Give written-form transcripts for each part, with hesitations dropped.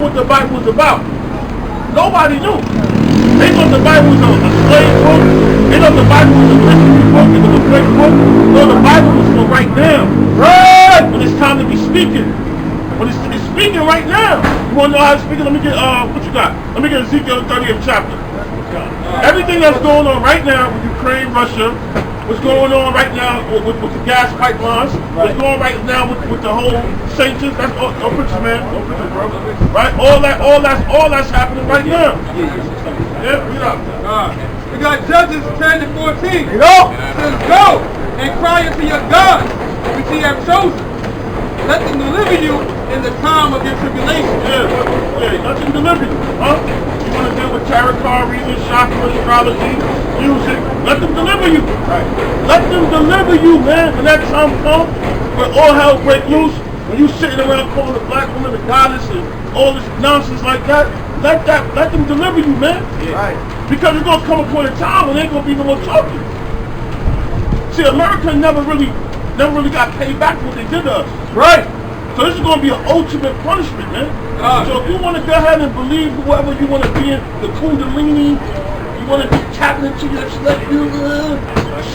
what the Bible was about. Nobody knew. They thought the Bible was a slave book. They thought the Bible was a mystery book. It was a great book. No, the Bible was for right now. Right! When it's time to be speaking. When it's speaking right now. You want to know how it's speaking? Let me get, what you got? Let me get Ezekiel 30th chapter. Everything that's going on right now with Ukraine, Russia, what's going on right now with the gas pipelines, what's going on right now with the whole sanctions, that's all pictures, man. No pictures, bro. Right? All that's happening right now. Yeah, read up. We got Judges 10 and 14. You know? It says, go and cry unto your gods, which ye have chosen. Let them deliver you in the time of your tribulation. Yeah, let them deliver you. Huh? You want to deal with tarot card reading, chakra, astrology, music, let them deliver you. Right. Let them deliver you, man. When that time comes, when all hell break loose, when you sitting around calling a black woman a goddess and all this nonsense like that, let them deliver you, man. Yeah. Right. Because it's gonna come a point in time when they ain't gonna be no more talking. See, America never really got paid back for what they did to us. Right. So this is gonna be an ultimate punishment, man. So if you want to go ahead and believe whoever you want to be in, the Kundalini, you want to be tapping into your select,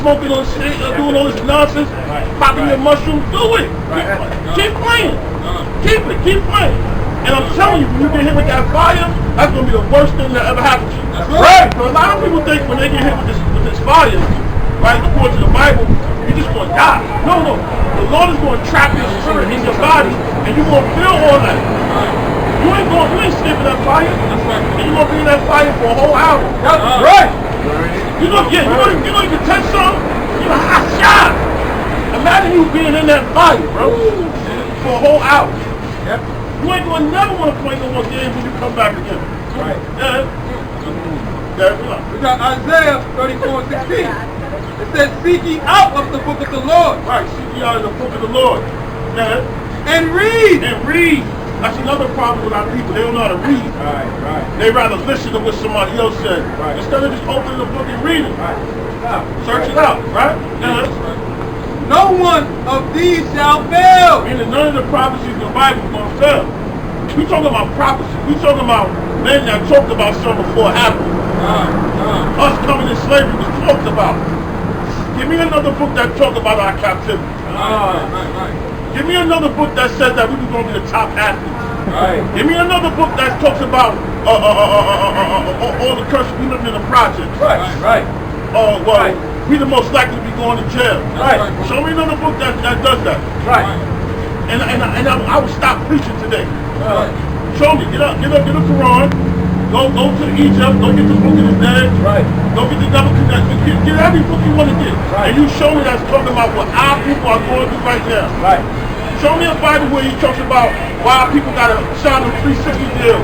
smoking on shit, doing all this nonsense, popping your mushrooms, do it. Keep playing. Keep playing. And I'm telling you, when you get hit with that fire, that's going to be the worst thing that ever happened to you. That's right. So a lot of people think when they get hit with this fire, right, according to the Bible, you're just going to die. No. The Lord is going to trap your spirit in your body, and you're going to feel all that. You ain't escaping that fire. That's right. And you're going to be in that fire for a whole hour. That's right. You know you can touch something, you're a hot shot. Imagine you being in that fire, bro, for a whole hour. Yep. You ain't gonna never want to play no more games when you come back again. Right. Yeah. We got Isaiah 34:16. It says, seek ye out of the book of the Lord. Right, seek ye out of the book of the Lord. Yeah. And read. That's another problem with our people. They don't know how to read. Right. They rather listen to what somebody else said. Right. Instead of just opening the book and reading. Right. Search it out, right? Yeah. No one of these shall fail. Meaning none of the prophecies in the Bible is going to fail. We talking about prophecy. We talking about men that talked about something before it happened. Us coming in slavery was talked about. Give me another book that talked about our captivity. Right. Give me another book that says that we were going to be the top athletes. Right. Give me another book that talks about all the curses we lived in the projects. Right. We the most likely to be going to jail. Right. Show me another book that does that. Right. And I will stop preaching today. Right. Show me. Get up the Quran. Go to Egypt. Go get the book of the dead. Right. Go get the double connect. Get every book you want to get. Right. And you show me that's talking about what our people are going through right now. Right. Show me a Bible where he talks about why people got to sign them 360 deals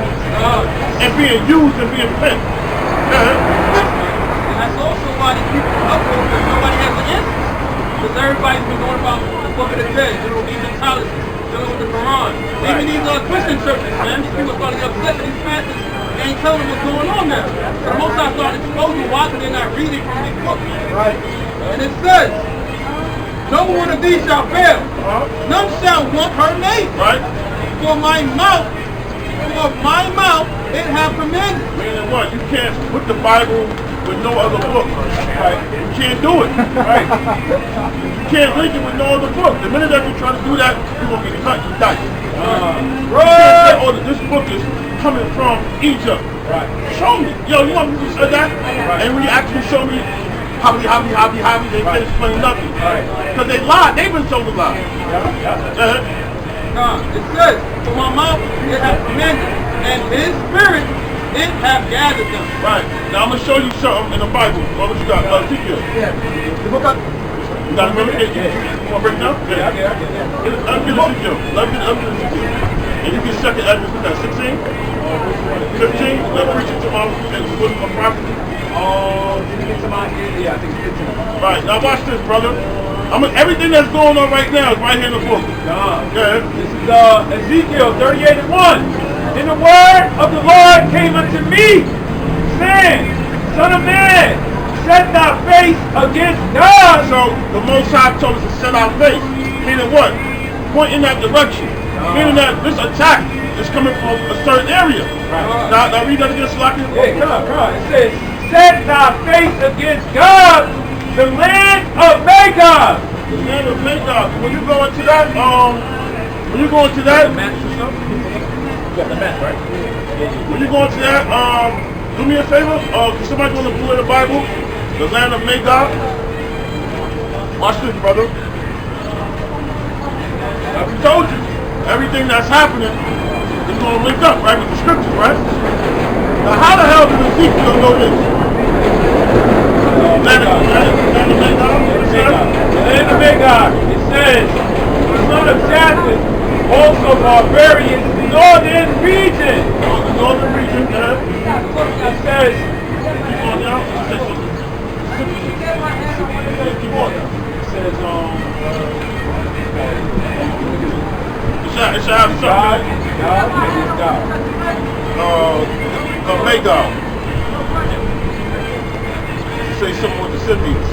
and being used and being picked. That's also why these people are up because nobody has an answer. Because everybody's been going about the book of the dead, Egyptology, dealing with the Quran. Even these Christian churches, man, these people are starting to upset these pastors ain't telling them what's going on now. So most I started exposing why they're not reading from these books. Right. And it says, no one of these shall fail. None shall want her name. Right. For my mouth, it have commanded. Meaning what? You can't put the Bible with no other book. Right. You can't do it. Right. You can't link it with no other book. The minute that you try to do that, you're going to be cut and diced. You can't say, this book is coming from Egypt. Right. Show me. You want me to say that? Right. And when you actually show me how they can't explain nothing. Because they lied. They've been told to lie. It says, for my mouth it hath commanded, and his spirit it hath gathered them. Right. Now I'm going to show you something in the Bible. What you got? Ezekiel. Yeah. The book of... You got to remember it? You want to break it down? Yeah. Let me get Ezekiel. And you get second evidence with that. 16? 15? Let's preach it to my prophecy. Did you get to my... Yeah, I think it's 15. Right. Now watch this, brother. Everything that's going on right now is right here in the book. This is Ezekiel 38:1. And the word of the Lord came unto me, saying, Son of man, set thy face against God. So the Most High told us to set our face. Meaning what? Point in that direction. Meaning that this attack it's coming from a certain area. Right. Now read that again, Slaki. Yeah, come on. It says, set thy face against God, the land of Magog. The land of Magog. When you go into that, when you go into that, The match or something? You got the match, right? when you go into that, do me a favor. Can somebody go to the blue in the Bible? The land of Magog. Watch this, brother. I told you, everything that's happening is going to link up, right, with the scriptures, right? Now, how the hell did Ezekiel know this? Land of Magog? The land of Magog. It says, the son of Japheth, also barbarians, the northern region. The northern region, yeah. It says, Keep on down. Keep on down. it says, It should have God, something. God. Magog. Say something with the Scythians.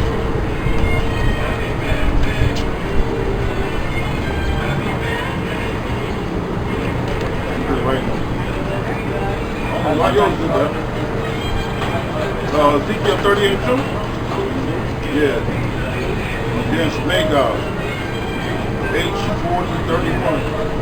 Right. Why yours is that? Ezekiel 38:2? Yeah. Against Magog. H40:31.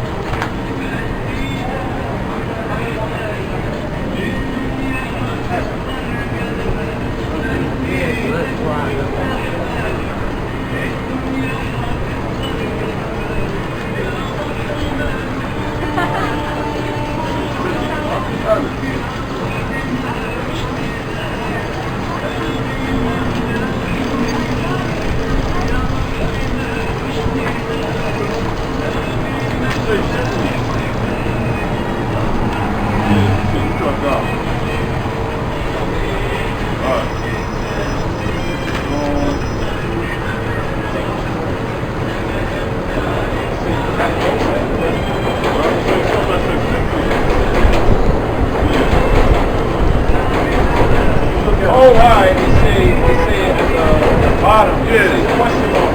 Oh, right. They say at the bottom. Yeah. Question mark.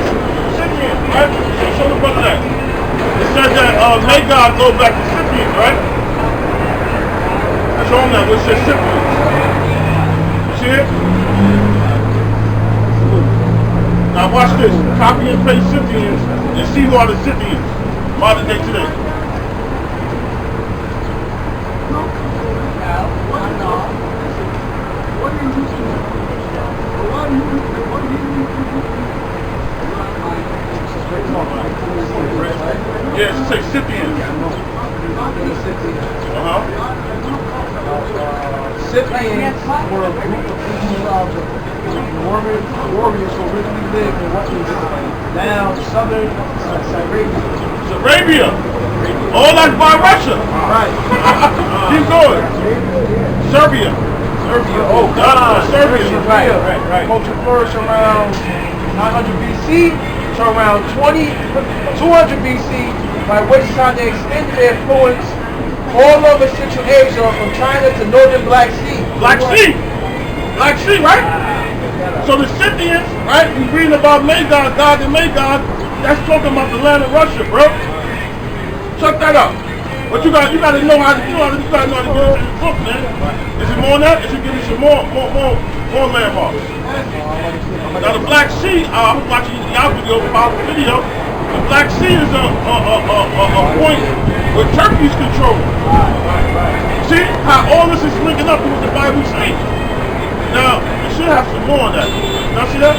Scythians, right? Show the brother that. It says that Magog goes back to Scythians, right? Show him that, which says Scythians. See it? Now watch this. Copy and paste Scythians and see who are the Scythians modern day today. Yes, it says Scythians. Scythians were a group of ancient tribes of warriors who originally lived in what is now southern Arabia. Arabia. Oh, that's by Russia. Right. Keep going. Serbia. Oh, God. Serbia. Right. Culture flourished around 900 BC to around 200 BC, by which time they extended their influence all over Central Asia from China to northern Black Sea. Black Sea, right? So the Scythians, right? We reading about Magog, God and Magog. That's talking about the land of Russia, bro. Check that out. But you gotta know how to get into the book, man. Is it more than that? It should give you some more landmarks. Now the Black Sea, I was watching y'all video about the video. The Black Sea is a point where Turkey's controlling. See how all this is linking up with what the Bible says. Now you should have some more on that. Y'all see that?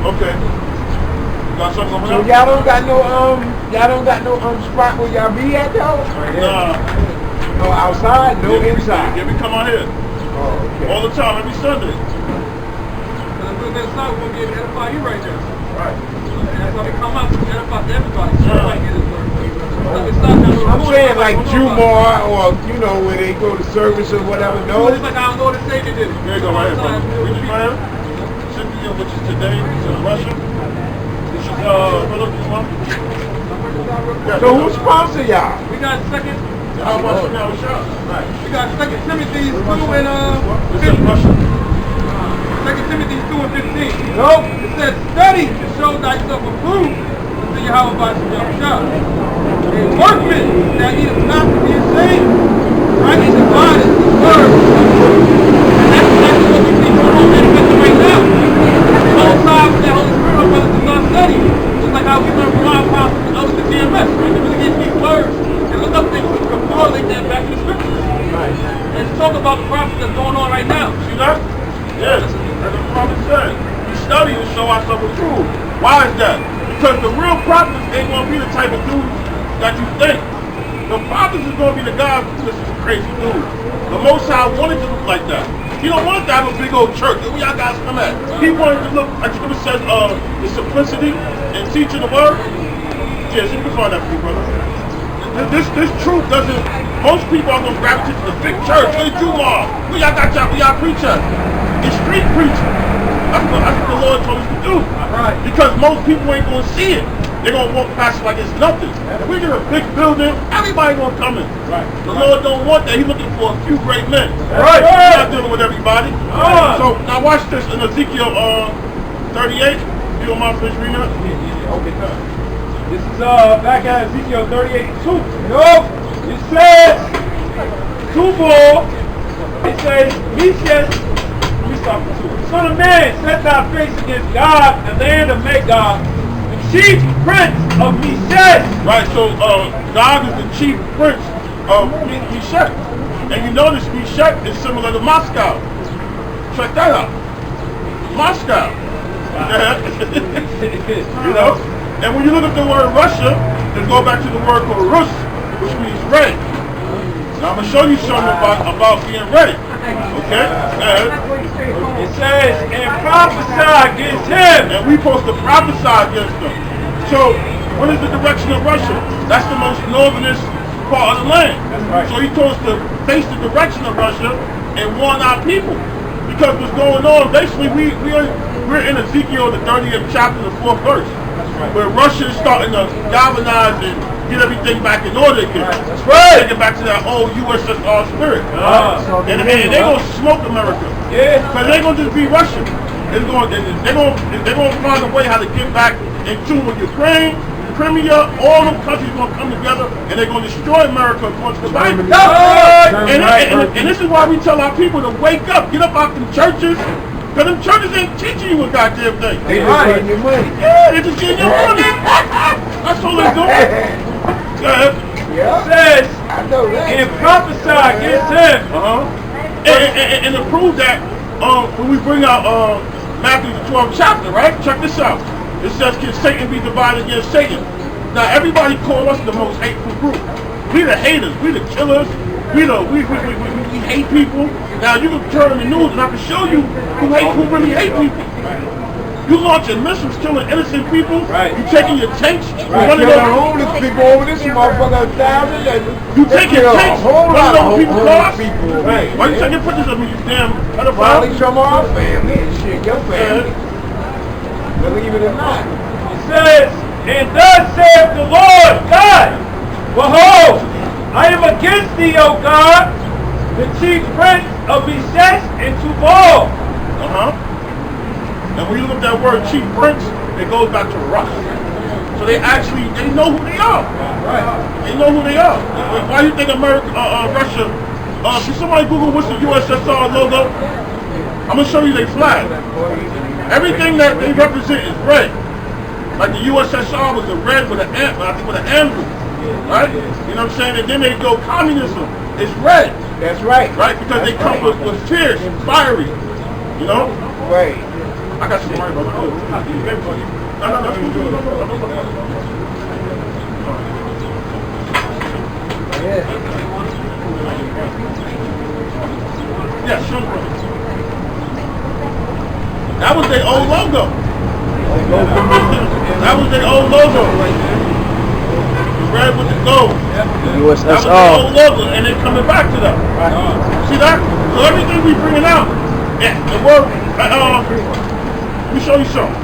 Okay. Got something over So there? y'all don't got no spot where y'all be at though? Nah. No outside, no inside. Yeah, we come out here Oh, okay. all the time, every Sunday. Because if that's not, we're going to be able to edify you right there. Right. That's why we come out to edify everybody. So everybody get his word. It's not that I'm saying like Jumar or you know where they go to service or whatever. No. It's like our Lord and Savior did it. Here you go, right here, brother. Read the Bible. Cynthia, which is today, is in Russia. This is, what up, this one? Yeah, So who sponsor y'all? We got second. How much you now? Right. We got Second Timothy 2 and This is 15. Russia. Second Timothy 2 and 15. Nope. It says, study to show thyself approved to Yahweh by Shah. A workman that needs not to be ashamed. Right? He's a God, it's his word. And that's exactly what we see going on manifesting right now. Alongside with that Holy Spirit, our brothers do not study. Just like how we learn from our apostles and others at DMS, right? They really get these words and look up things and correlate them back to the scriptures. Right. And talk about the prophet that's going on right now. See that? Yes. As the prophet said, we study to show ourselves approved. Why is that? Because the real prophets ain't going to be the type of dudes that you think. The prophets is going to be the guys who listen to crazy dudes. The Most High wanted to look like that. He don't want to have a big old church. Where y'all guys come at? He wanted to look, like Scripture says, the simplicity and teaching the word. Yes, you can find that for me, brother. This truth doesn't, most people are going to gravitate to the big church. Hey, Jumar, we y'all got y'all, we y'all preach at? It's street preaching. That's what the Lord told us to do. Right. Because most people ain't going to see it. They're going to walk past it like it's nothing. If we get a big building, everybody going to come in. Right. The Lord don't want that. He's looking for a few great men. Right. He's not dealing with everybody. So now watch this in Ezekiel 38. You don't mind please reading that? Yeah. Okay, come. This is back at Ezekiel 38:2. It says, Tubal, it says, Meshach, let me start with 2. Son of man, set thy face against God, the land of Magog, the chief prince of Meshach. Right, so God is the chief prince of Meshach. And you notice Meshach is similar to Moscow. Check that out. Moscow. You know? And when you look at the word Russia, then go back to the word called Rus, which means red. Now I'm going to show you something about being red. Okay? It says, and prophesy against him. And we're supposed to prophesy against them. So, what is the direction of Russia? That's the most northernest part of the land. Right. So he told us to face the direction of Russia and warn our people. Because what's going on, basically we're in Ezekiel the 30th chapter, the 4th verse. Right. Where Russia is starting to galvanize and get everything back in order again. That's right. Take it back to that old USSR spirit. And they're going to smoke America. Yeah. Because they're going to just be Russian. They're going to find a way how to get back in tune with Ukraine, Crimea, all them countries going to come together and they're going to destroy America according to the Bible. And this is why we tell our people to wake up, get up out them churches. Because them churches ain't teaching you a goddamn thing. They just getting your money. Yeah, they just getting your money. That's all they're doing. Go ahead. Yeah. It says, I know that. And prophesy against him. And to prove that, when we bring out Matthew the 12th chapter, right? Check this out. It says, can Satan be divided against Satan? Now, everybody call us the most hateful group. We the haters. We the killers. We hate people. Now you can turn on the news and I can show you who really hate people. You launching missiles, killing innocent people. Right. You taking your tanks, running over homeless people over this motherfucker $1,000. You taking tanks, running over people's cars. Right. Why you taking pictures of me, you damn pedophile? Probably some of our family and shit, your family. Believe it or not. It says, and thus saith the Lord God, behold, I am against thee, O God, the chief prince of Meshach and Tubal. And when you look at that word chief prince, it goes back to Russia. So they know who they are. Right. They know who they are. Why do you think Russia, can somebody Google what's the USSR logo? I'm going to show you their flag. Everything that they represent is red. Like the USSR was a red with an anvil. Right? You know what I'm saying? And then they go communism. It's red. That's right. Right? Because they come with fierce, fiery. You know? Right. I got some money, brother. Yeah, sure, brother. That was their old logo. That was their old logo right there. Red with the gold. USSR. That was the old logo, and they're coming back to that. See that? So everything we bringing out, the word, let me show you something.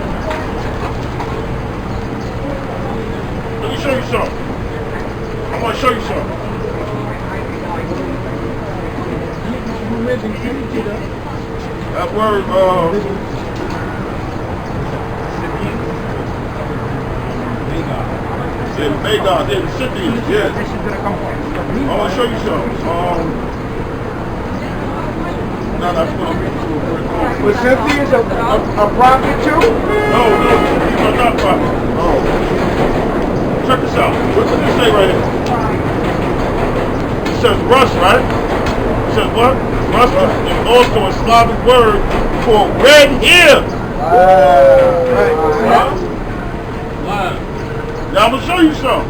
Let me show you something. I want to show you something. That word, And Magog, they're the Scythians, yes. I want to show you something. Now that's going to be too. Was Scythians a prophet too? No, these are not prophets. No. Check this out. What does it say right here? It says rust, right? It says what? Rust is also a Slavic word for red hair. Wow. Now I'm going to show you something.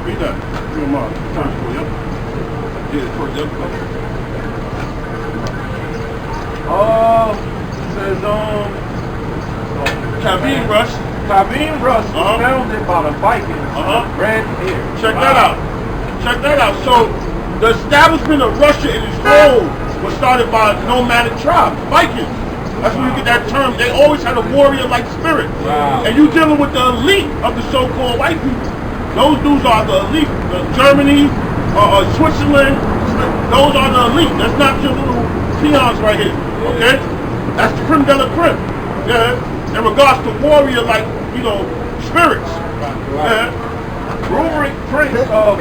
Read that. Read them out. Yeah, for Says Cabine Rust. Cabine Rust was founded by the Vikings. Red hair. Check that out. Check that out. So the establishment of Russia in its whole was started by a nomadic tribe, Vikings. That's where you get that term. They always had a warrior-like spirit. Wow. And you dealing with the elite of the so-called white people. Those dudes are the elite. Germany, Switzerland, those are the elite. That's not your little peons right here. Okay? That's the creme de la creme. Yeah. In regards to warrior-like, spirits. Yeah. Rubric Prince of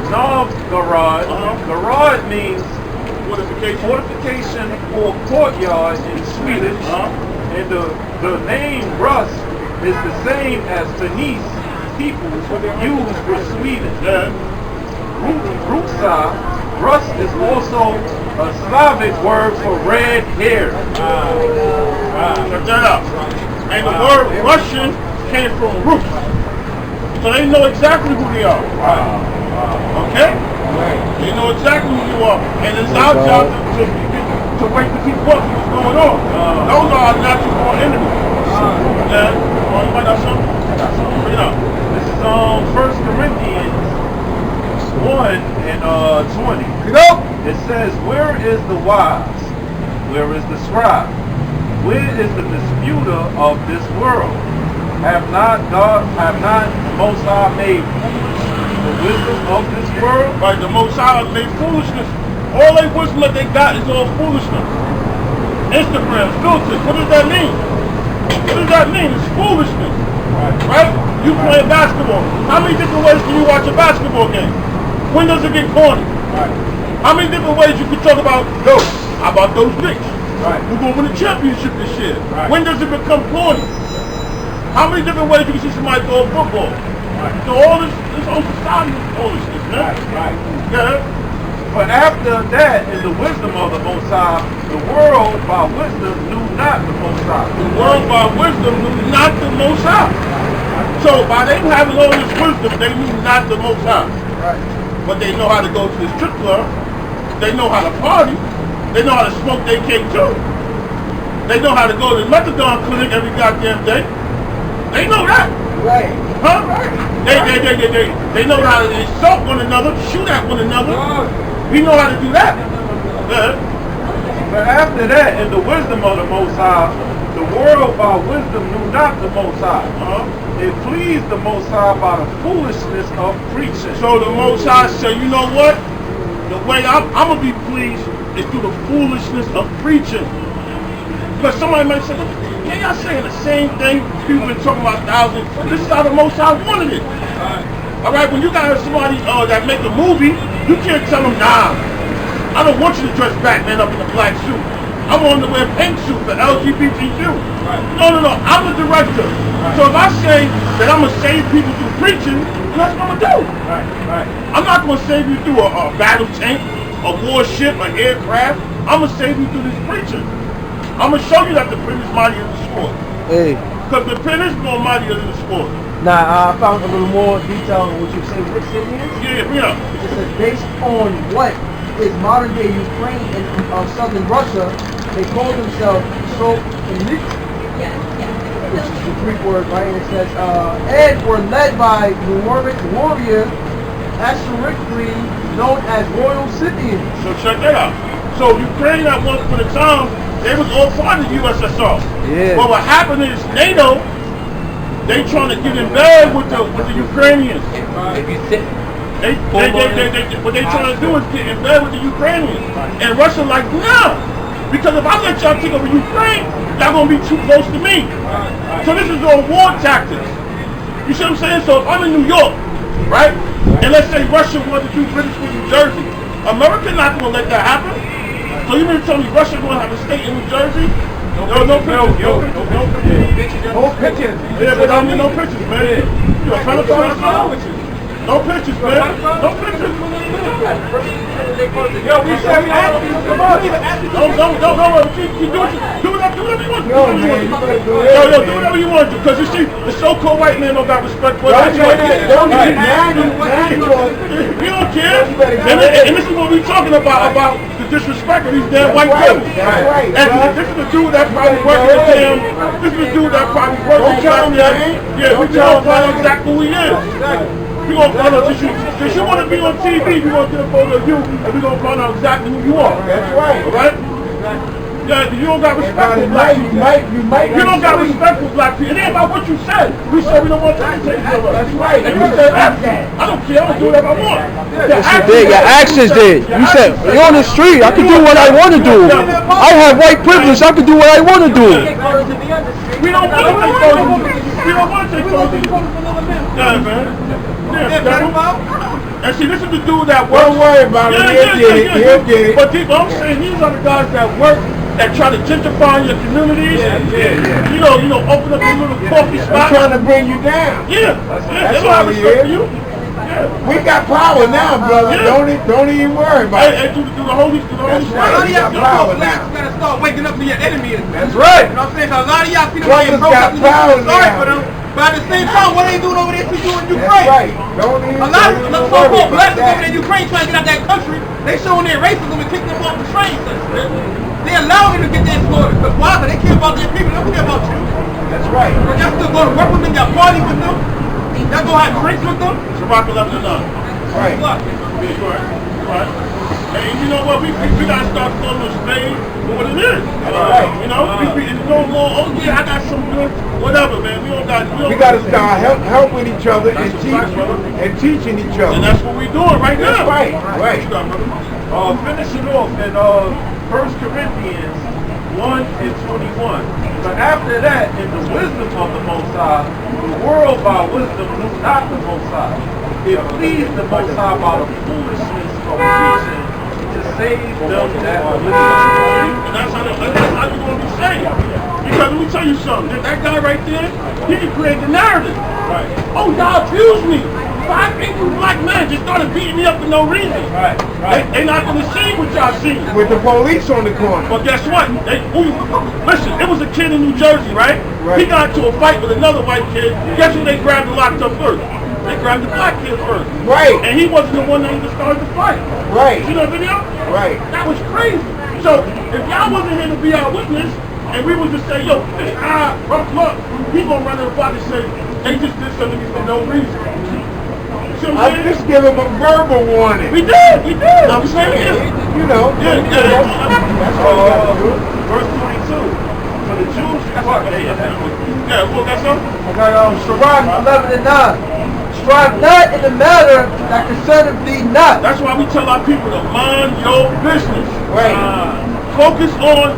Novgorod. Gorod means fortification or courtyard in Swedish. And the name Rus is the same as Finnish people use for Sweden. Rus is also a Slavic word for red hair. Check that out. And the word Russian came from Rus. So they know exactly who they are. Okay? They know exactly who you are. And it's our job to wake the people up what's going on. Those are our natural born enemies. Yeah? You might have something? Bring it up. This is 1 Corinthians 1 and 20. You go. It says, where is the wise? Where is the scribe? Where is the disputer of this world? Have not Most High made the wisdom of this world? Right, the Most High made foolishness. All that wisdom that they got is all foolishness. Instagram, filters, what does that mean? What does that mean? It's foolishness. Right? You playing basketball. How many different ways can you watch a basketball game? When does it get corny? How many different ways you can talk about those? How about those Knicks? We're going to win a championship this year. When does it become corny? How many different ways you can see somebody throw a football? So all this whole society is foolishness, man. Yeah. But after that, in the wisdom of the Most High, the world by wisdom knew not the Most High. The world by wisdom knew not the Most High. So by them having all this wisdom, they knew not the Most High. But they know how to go to the strip club. They know how to party. They know how to smoke their cake too. They know how to go to the methadone clinic every goddamn day. They know that. Right. Huh? They know how to insult one another, shoot at one another. We know how to do that. But after that, in the wisdom of the Most High, the world by wisdom knew not the Most High. It pleased the Most High by the foolishness of preaching. So the Most High said, you know what? The way I'm going to be pleased is through the foolishness of preaching. Because somebody might say, yeah, y'all saying the same thing people been talking about thousands. This is how the Most High wanted it. Alright, when you got somebody that make a movie, you can't tell them, nah, I don't want you to dress Batman up in a black suit. I want him to wear a pink suit for LGBTQ. No, I'm the director. So if I say that I'm going to save people through preaching, that's what I'm going to do. I'm not going to save you through a battle tank, a warship, an aircraft. I'm going to save you through this preaching. I'm going to show you that the pen is mightier than the sword. Because the pen is more mightier than the sword. Now, I found a little more detail on what you said with Scythians. Yeah. It says based on what is modern day Ukraine and southern Russia, they call themselves Soviet, which is the Greek word, right? And it says, and were led by warrior, historically known as Royal Scythians. So check that out. So Ukraine at one point in time, they was all part of the USSR. But what happened is NATO, they trying to get in bed with the Ukrainians. What they trying to do is get in bed with the Ukrainians. And Russia like, nah. Because if I let y'all take over Ukraine, y'all gonna be too close to me. So this is all war tactics. You see what I'm saying? So if I'm in New York, right? And let's say Russia wanted to do business with New Jersey, America not going to let that happen. So you mean to tell me Russia going to have a state in New Jersey? No pictures. No pictures. Yeah, but I mean no pictures, man. You a fellow with you. No pictures, man. No pictures. Yo, we said we asked you to come on. No. Do whatever you want to. Yo, do whatever you want to. Because you see, the so-called white man don't got respect for us. We don't care. And this is what we talking about the disrespect of these damn white devils. And this is the dude that probably working with them. This is the dude that probably working with them. Yeah, we tell him exactly who he is. We gonna find out since you want to be on TV, we gonna get a photo of you, and we gonna find out exactly who you are. That's right. All right? Yeah, you don't got respect for black people. You don't got respect for black people. It ain't about what you said. We said we don't want to take care of us. That's right. And you said F that. I don't care. I'm gonna do whatever I want. Yes, you did. Your actions did. You said, you're on the street. I can do what I want to do. I have white privilege. I can do what I want to do. We don't want to take photos. We don't want to take photos. Yeah, man. And see, this is the dude that works. Don't worry about it. He'll get it. But I'm saying these are the guys that work, that try to gentrify your communities. You know, open up your little coffee spot. Trying to bring you down. That's why I respect for you. We got power now, brother. Don't even worry about it. Hey, do the holy That's A right. lot of We y'all got power blacks now. gotta start waking up to your enemy. That's right. You know what I'm saying? 'Cause a lot of y'all see the way Brothers broke got up and power you feel sorry now. for them. But at the same time, what they doing over there for you in That's Ukraine? right. Don't even A lot of worry so-called about blacks over there that. in Ukraine trying to get out that country. They showing their racism and kicking them off the train. They allow them to get their slaughtered. Because why? Because they care about their people. They don't care about you. That's right. But y'all still go to work with them, y'all party with them. Y'all go have drinks with them. Shabbat 11 and 9. Right. Right. And you know what? We gotta start calling them spade for what it is. Right. You know, it's no more. Oh yeah, I got some good. Whatever, man. We got to start helping each other and teaching each other. And that's what we doing right That's now. right. What you got, brother? Finishing off in 1 Corinthians 1 and 21. But after that, in the wisdom of the Most High, the world by wisdom knew not the Most High. It pleased the Most High by the foolishness of preaching to save them that believe. And that's how you're going to be saved. Because let me tell you something. That guy right there, he can create the narrative. Right. Oh, y'all abused me. 5 angry black men just started beating me up for no reason. Right. They not going to see what y'all see. With the police on the corner. But guess what? Listen, it was a kid in New Jersey, right? Right. He got into a fight with another white kid. Guess who they grabbed and locked up first? They grabbed the black kid first. Right. And he wasn't the one that even started the fight. Right. You know the video? Right. That was crazy. So if y'all wasn't here to be our witness, and we was to say, yo, look, he gonna run in the block and say, they just did something to me for no reason. See what I'm I saying? just give him a verbal warning. We did. I'm saying it. You know. That's Verse 22. For the Jews, well, that's all. Sirach 11 and 9. Strive not in the matter that concerneth thee not. That's why we tell our people to mind your business. Right. Focus on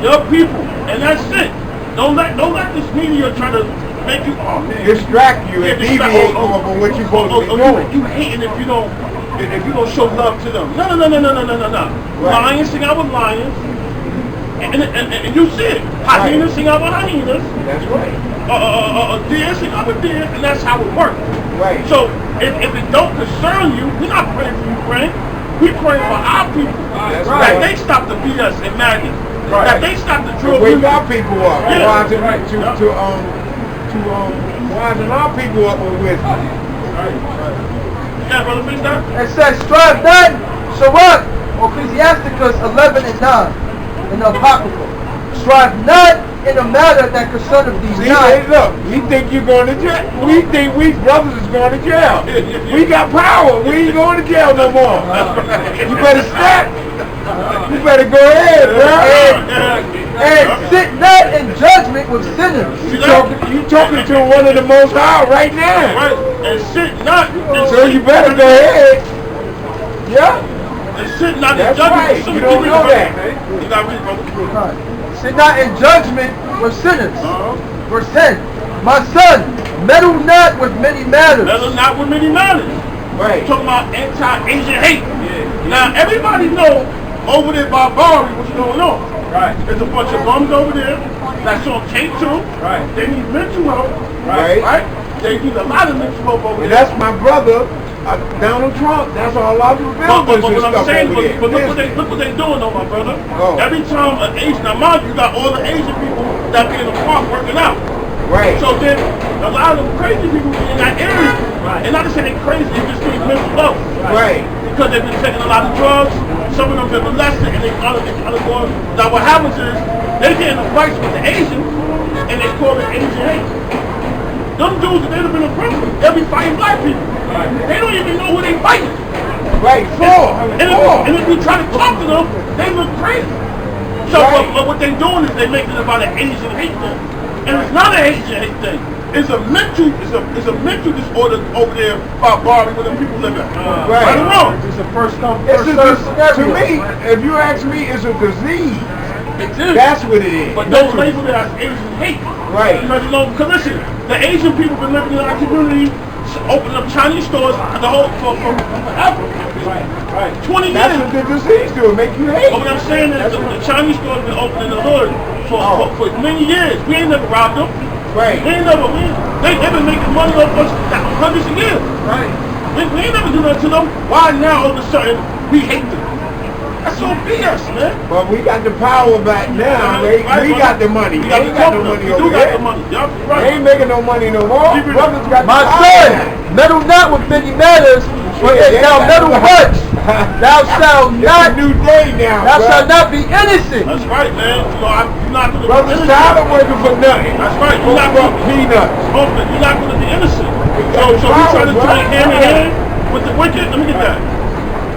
your people, and that's it. Don't let this media try to make you Distract you and deviate from what you're supposed to be doing. You hating if you don't show love to them. No. Right. Lions sing out with lions, and you see it. Hyenas sing out with hyenas. That's right. Deer sing out with deer, and that's how it works. Right. So if it don't concern you, we're not praying for Ukraine. We praying for our people. That's That right. they stop the BS and madness. Right. That they stop the drill. Wake our people up. Yeah. Wisen our people up with wisdom. Yeah, brother, finish that. It says, strive not, Sirach, or Ecclesiasticus 11 and 9, in the Apocrypha. Strive not in a matter that concerneth thee See, not. hey, look, we think you're going to jail. We think we brothers is going to jail. We got power. We ain't going to jail no more. You better step. You better go ahead, bro. And sit not in judgment with sinners. You talking to one of the Most High right now. Right. And sit not. So you better go ahead. Yeah. And sit not in That's judgment. right. You don't know that. You got to read, brother. Sit not in judgment with sinners. Verse 10. My son, meddle not with many matters. Meddle not with many matters. Right. Talking about anti-Asian hate. Now everybody know over there by Bari what's going on. Right. There's a bunch of bums over there that's on K2. Right. They need mental help. Right. They need a lot of mental help over And there. that's my brother, Donald Trump. That's all I do But buildings what and I'm stuff saying, over there. but look what they doing though, my brother. Oh. Every time an Asian, now mind you, got all the Asian people that be in the park working out. Right. So then a lot of them crazy people in that area, and not to say they crazy, they just need mental health. Right. Because they've been taking a lot of drugs, some of them been molested, and they kind of going. Now what happens is, they get in a fight with the Asians, and they call it Asian hate. Them dudes, they've been in prison, they'll be fighting black people. They don't even know who they fighting. Right. And if you try to talk to them, they look crazy. So Right. but what they doing is they making it about an Asian hate thing. And it's not an Asian hate thing. It's a mental disorder over there by Bari where the people live at. Right or wrong? It's a first come, It's first a, served to scenario. me, if you ask me, it's a disease. It is. That's what it is. But don't label it as Asian hate. Right. Because you know, because listen, the Asian people been living in our community, opening up Chinese stores the whole for forever. Right. 20 That's years. what the disease do. It make you hate. But what I'm saying is the Chinese stores been open in the hood for many years. We ain't never robbed them. Right. They've been making money off us hundreds of years. Right. We ain't never do nothing to them. Why now all of a sudden we hate them? That's so BS, man. But we got the power back now. We got the money. We They ain't got no money We over do got there. the money. Yup, They right. ain't making no money no more. Brothers got My the power. son, meddle not with many matters, but Yeah, if they thou got meddle the- much, thou shalt It's a not, new day now, thou bro. shalt not be innocent. That's right, man. You know, you're not going to be Brothers innocent. tired of working for nothing. That's right. You're not for going to peanuts. You're not going to be innocent. So we power, try to bro. join hand in hand with the wicked. Let me get that.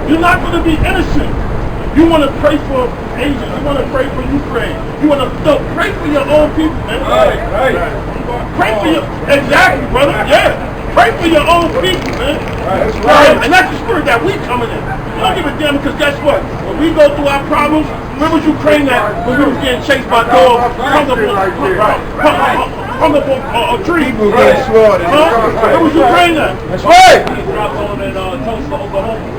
You're not going to be innocent. You want to pray for Asians. You want to pray for Ukraine. You want to pray for your own people, man. Right. Pray for your exactly, brother. Yeah. Pray for your own people, man. That's right. And that's the spirit that we coming in. We don't give a damn because guess what? When we go through our problems, where was Ukraine at when we was getting chased by dogs, hung up on a tree? People getting slaughtered. Where was Ukraine at? That's right.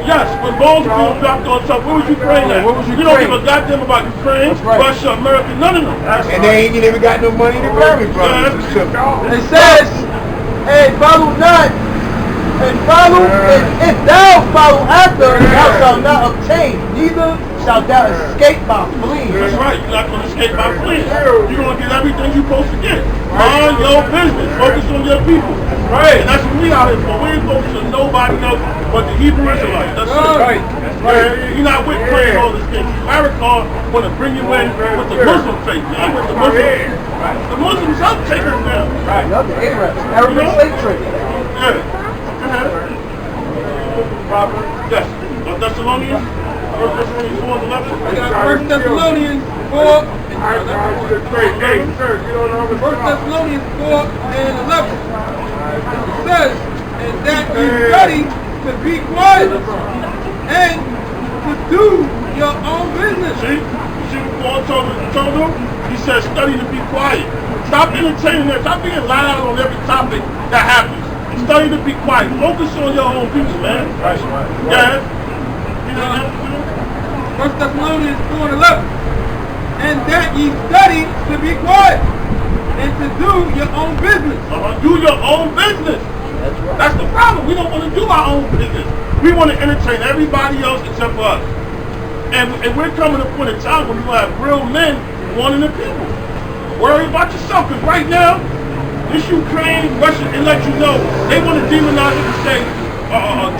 Yes, when bombs being dropped on stuff, where was Ukraine at? Where was You don't give Ukraine? a goddamn about Ukraine, right. Russia, America, none of them. And they ain't even got no money to bury brothers and sisters. It says, and follow not, and if thou follow after, thou shalt not obtain, neither shalt thou escape by fleeing. That's right. You're not going to escape by fleeing. You're going to get everything you're supposed to get. Mind your business. Focus on your people. Right. And that's what we out here for. We ain't focused on nobody else but the Hebrew Israelites. That's it. Right. That's right. You're not with praying all this thing. Farrakhan want to bring you in with the Muslim faith. You ain't with the Muslims. The Muslims help take us down. The other Arabs, Arabic slave trade. Yeah. Yes. Thessalonians. 1 Thessalonians 4 and 11. I got 1 Thessalonians 4 and 11. 1 Thessalonians 4 and 11. It says, and that you study to be quiet and to do your own business. See what Paul told them? He said, study to be quiet. Stop entertaining them. Stop being loud on every topic that happens. Study to be quiet. Focus on your own people, man. Right. Yeah. 1 Thessalonians 4 and 11. And that ye study to be quiet and to do your own business. Do your own business. That's the problem. We don't want to do our own business. We want to entertain everybody else except for us. And we're coming to a point in time when you have real men wanting the people. Worry about yourself, because right now, this Ukraine, Russia, and let you know, they want to demonize it and say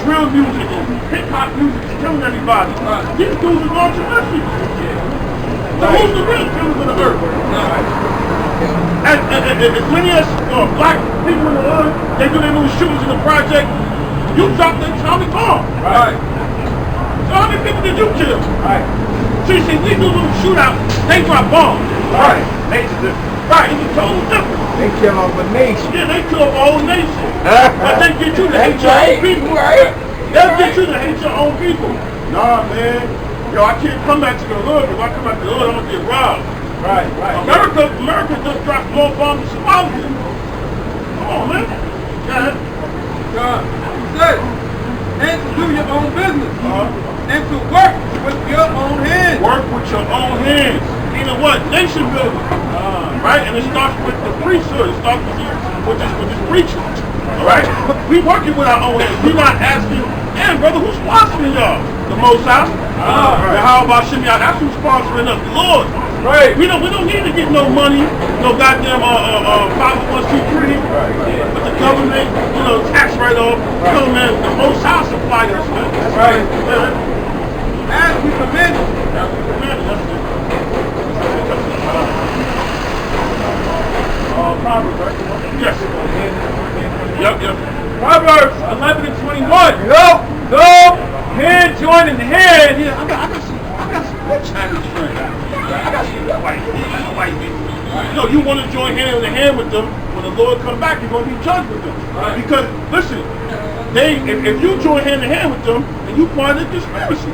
drill music and hip-hop music is killing everybody. These dudes are going to refuge. So who's the real killers of the earth? As many as black people in the hood, they do their little shootings in the project, you drop the atomic bomb. Right. So how many people did you kill? Right. So you see, we do little shootouts, they drop bombs. Right. Nature's different. Right, it's a total difference. They kill off a nation. Yeah, they kill a whole nation. But they get you to hate your own people. Right. They'll get you to hate your own people. Nah, man. Yo, I can't come back to the hood. If I come back to the hood, I'm going to get robbed. Right. America just dropped more bombs in Somalia. on, man. Go ahead. God, he said, and to do your own business. And to work with your own hands. Work with your own hands. Meaning what? Nation building. Right? And it starts with the priesthood. It starts with this preaching. Alright? We working with our own hands. We're not asking, damn brother, who's sponsoring y'all? The Most High? Right. How about Shimmy? That's who's sponsoring us, the Lord. Right. We don't need to get no money, no goddamn 501c3. But the government, tax write-off. No man, the Most High supply us, man. That's right. As we commanded. Proverbs, right? Yes. Yep. Proverbs 11 and 21. Go, hand join in hand. Yeah, I got some Chinese friends. I got some white people. You want to join hand in hand with them. When the Lord come back, you're going to be judged with them. Right. Because, listen, if you join hand in hand with them, then you part of the conspiracy.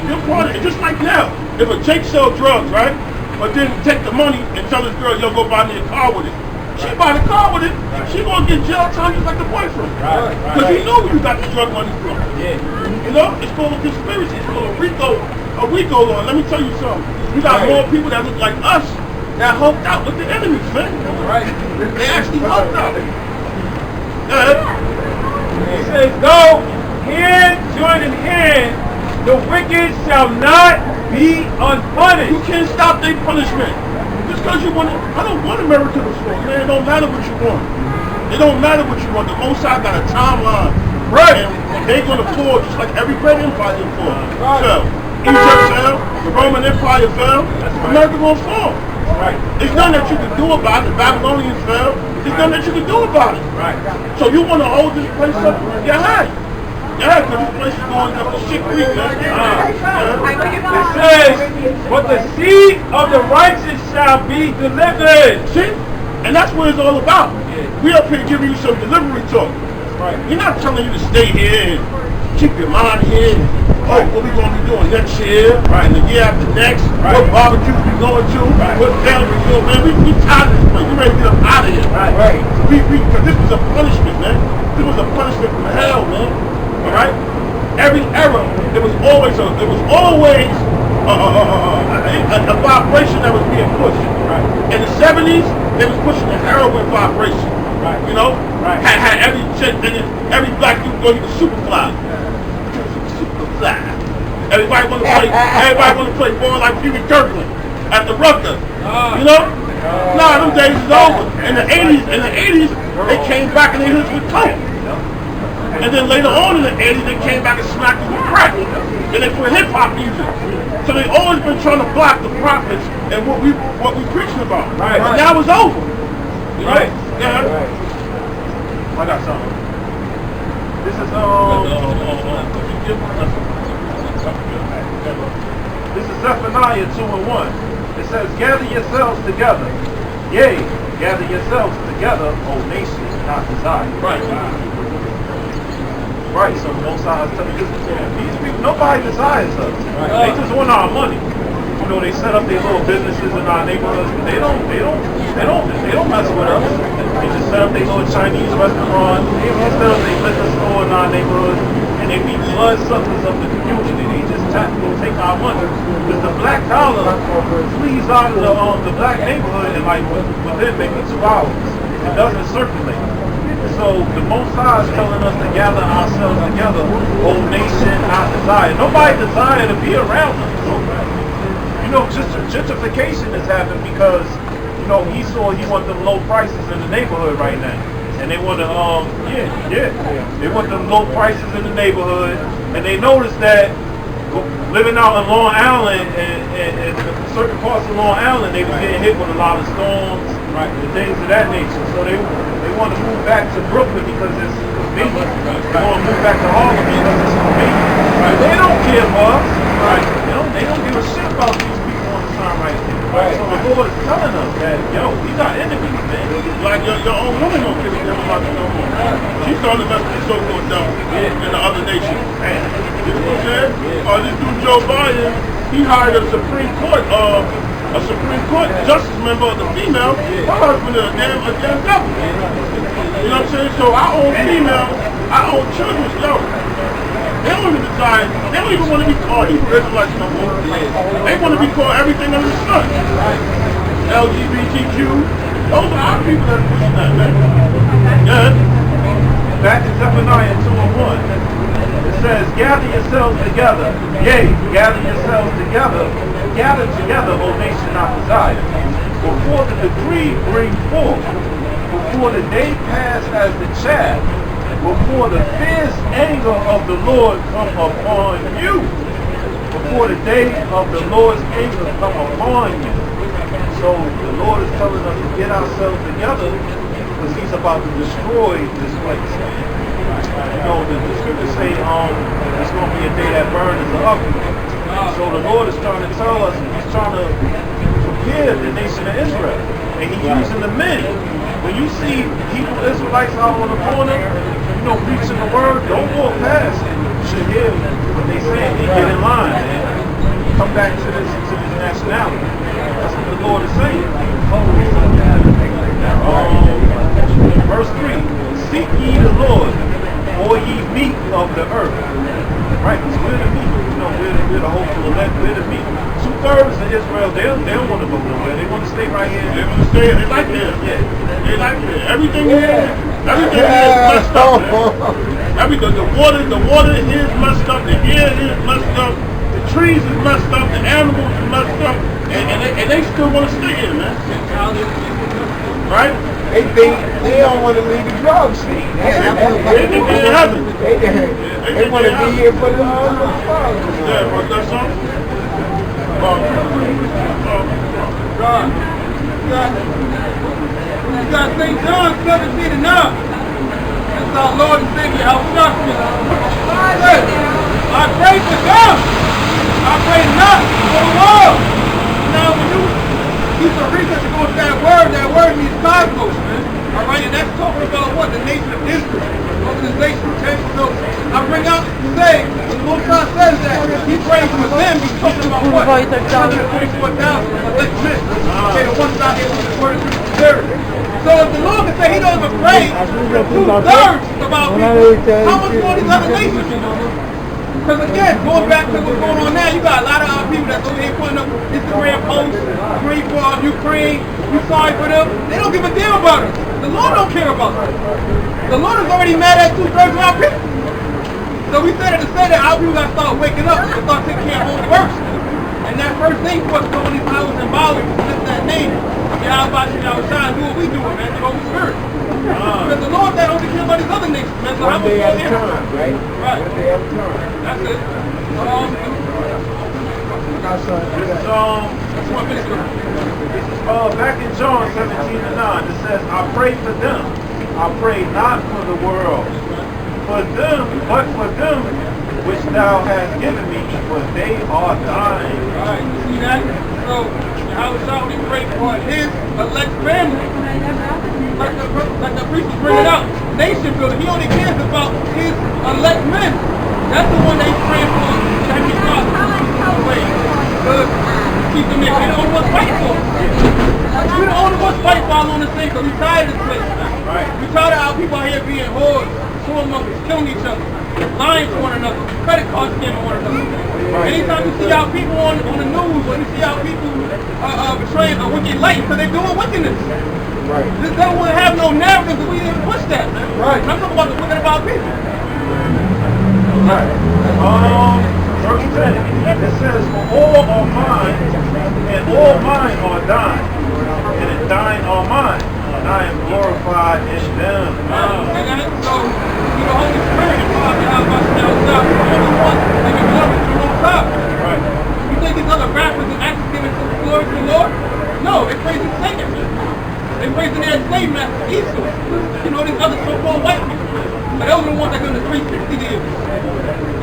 You're part of it. Just like now, if a Jake sell drugs, right? But then take the money and tell this girl, yo, go buy me a car with it. She buy the car with it, she gonna get jail time just like the boyfriend. Because you know where you got the drug money from. Yeah. It's called a conspiracy. It's called a RICO law. Let me tell you something. You got more people that look like us that helped out with the enemies, man. Right. They actually helped out. It says, go, hand join in hand, the wicked shall not be unpunished. You can't stop their punishment. Just because you want I don't want America to fall, man. It don't matter what you want. It don't matter what you want. The Most High got a timeline. Right. And they're going to fall just like every great empire did fall. Right. Egypt fell, the Roman Empire fell, America going to fall. Right. There's nothing that you can do about it. The Babylonians fell. There's nothing that you can do about it. Right. So you want to hold this place up? Yeah, because this place is going up a shit creek, man. It says, but the seed of the righteous shall be delivered. See? And that's what it's all about. We up here giving you some delivery talk. Right. We're not telling you to stay here and keep your mind here. Oh, what we going to be doing next year, and the year after next, what barbecues we going to, what family we doing, man. We tired of this place. We ready to get up out of here. Right. Because this was a punishment, man. This was a punishment from hell, man. Alright? Every era, there was always a vibration that was being pushed. Right. In the 70s, they was pushing the heroin vibration. Right. Right. Had every chick, every black dude go to the Superfly. Superfly. Everybody want to play ball like Huey Kirkland at the Rucker. Nah, them days is over. In the 80s, they came back and they hit us with coke. And then later on in the 80s, they came back and smacked us with crack. And they put hip-hop music. So they always been trying to block the prophets and what we preaching about. Right. But now it's over. Right. Yeah. Right. I got something. This is Zephaniah 2:1. It says, gather yourselves together. Yea, gather yourselves together, O nation, not desire. Right. Right, so Most High is telling these people, nobody desires us. Right. They just want our money. They set up their little businesses in our neighborhoods, but they don't mess with us. They just set up their little Chinese restaurant, they set up their liquor store in our neighborhoods, and they be blood suckers of the community. They just take our money. Because the black dollar flees out of the black neighborhood in like within maybe 2 hours. It doesn't circulate. So the Most High is telling us to gather ourselves together, whole nation, not desire. Nobody desire to be around us. Just gentrification has happened because, he want them low prices in the neighborhood right now. And they want to, they want them low prices in the neighborhood. And they noticed that living out in Long Island and certain parts of Long Island, they were getting hit with a lot of storms, and things of that nature. So they want to move back to Brooklyn because it's convenient. They want to move back to Harlem because it's convenient. Right. They don't care for us. Right. They don't give a shit about these people on the time right there. Right. So the Lord is telling us that, we got enemies, man. Like your own woman don't give a damn about you no more. She's starting to mess with the so-called dumb in the other nations. You know what I'm saying? This dude Joe Biden, he hired a Supreme Court justice member of the female. Her husband is a damn devil. You know what I'm saying? So our own females, our own children, yo, they don't even decide, they don't even want to be called Hebrew Israelites no more. They want to be called everything under the sun. LGBTQ, those are our people that are pushing that, man. Yeah. Back in Zephaniah 2:1, it says, gather yourselves together. Yea, gather yourselves together. Gather together, O nation not desire. Before the decree bring forth, before the day pass as the chaff, before the fierce anger of the Lord come upon you, before the day of the Lord's anger come upon you. So the Lord is telling us to get ourselves together because he's about to destroy this place. You know, the scriptures say it's going to be a day that burns as an oven. So the Lord is trying to tell us, he's trying to prepare the nation of Israel. And he's using the men. When you see Hebrew Israelites out on the corner, you know, preaching the word, don't walk past it. You should hear what they say and get in line and come back to this nationality. That's what the Lord is saying. Verse 3, seek ye the Lord, or ye meat of the earth. Right, because we're the meat. You know, we're the hopeful elect, we're the meat. 2/3 of Israel, they don't want to go nowhere. They want to stay right here. They want to stay, they like it. Yeah. They like it. Everything here is messed up, man. Everything, the water here is messed up, the air here is messed up, the trees is messed up, the animals is messed up, and they still want to stay here, man. Right? They don't want to leave the drug scene. They think they're in heaven. They want to be here for the Yeah, but that's all. You got St. John 17:9. That's our Lord and Savior, how shocked me. I pray for them. I pray not for the world. Now, when you do some research and go with that word means cosmos, man. All right, and that's talking about what? The nation of Israel. Organization, okay? So I bring out to say, when the Most High says that, he prays for them, he's talking about what? 124,000 elect men. Okay, the ones out here with the word of sincerity. So if the Lord can say he doesn't pray for 2/3 about people, how much more these other nations? Because again, going back to what's going on now, you got a lot of our people that's over here putting up Instagram posts, praying for Ukraine, you sorry for them. They don't give a damn about us. The Lord don't care about us. The Lord is already mad at 2/3 of our people. So we said it to say that our people got to start waking up and start taking care of them first. And that first thing for us going these houses and bowels, lift that name. Get out by outside and do what we doing, man, the Holy Spirit. Because the Lord that only cares about these other nations, man. So One day at a time, right? Right. One day at a time. That's it. Back in John 17:9, it says, I pray for them. I pray not for the world, for them, but for them which thou hast given me, for they are thine. Alright, you see that? So, how is how he pray for his elect family? Like the preachers bring it out. Nation building. He only cares about his elect men. That's the one they praying for. That he got away. Good. Keep them in. We the only ones fighting for them. We the only ones fighting for all on the same because we tired of this place. Right. We tired of our people out here being whores, swordmongers, killing each other, lying to one another, credit card scamming one another. Right. Anytime you see our people on the news, when you see our people betraying a wicked light because they're doing wickedness. Right. This devil wouldn't have no narrative that we didn't push that, man. Right. And I'm talking about the wicked about people. Right. Verse 10, it says, for all are mine, and all mine are thine, and thine are mine, and I am glorified in them. So, the Holy Spirit is talking about ourselves, the only one that can glory to the Most High. Right. You think these other rappers and actors giving glory to the Lord? No, they're praising Satan. They're praising their slave master, Esau. You know, these other so-called white people. But those are the ones that go to 360 deals.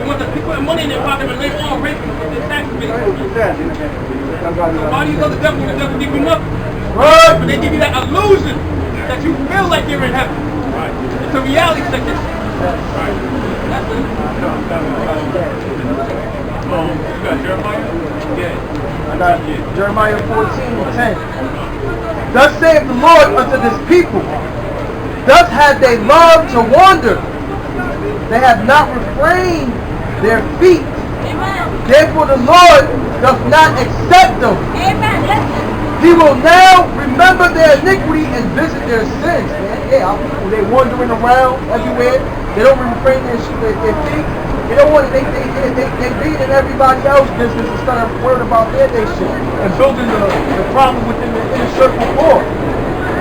The ones that keep putting money in their pocket and later on raping them with their tax base. So why these other devils, the devil give you nothing? Right. But they give you that illusion that you feel like you're in heaven. Right. It's a reality sickness. Right. That's it. You got Jeremiah? Yeah. I got Jeremiah 14:10. Thus saith the Lord unto this people, Thus have they loved to wander. They have not refrained their feet. Therefore the Lord doth not accept them. He will now remember their iniquity and visit their sins. Man, yeah, our people, they wandering around everywhere. They don't refrain their feet. They don't want to, they beating everybody else's business instead of worrying about their shit and building the problem within the inner circle more.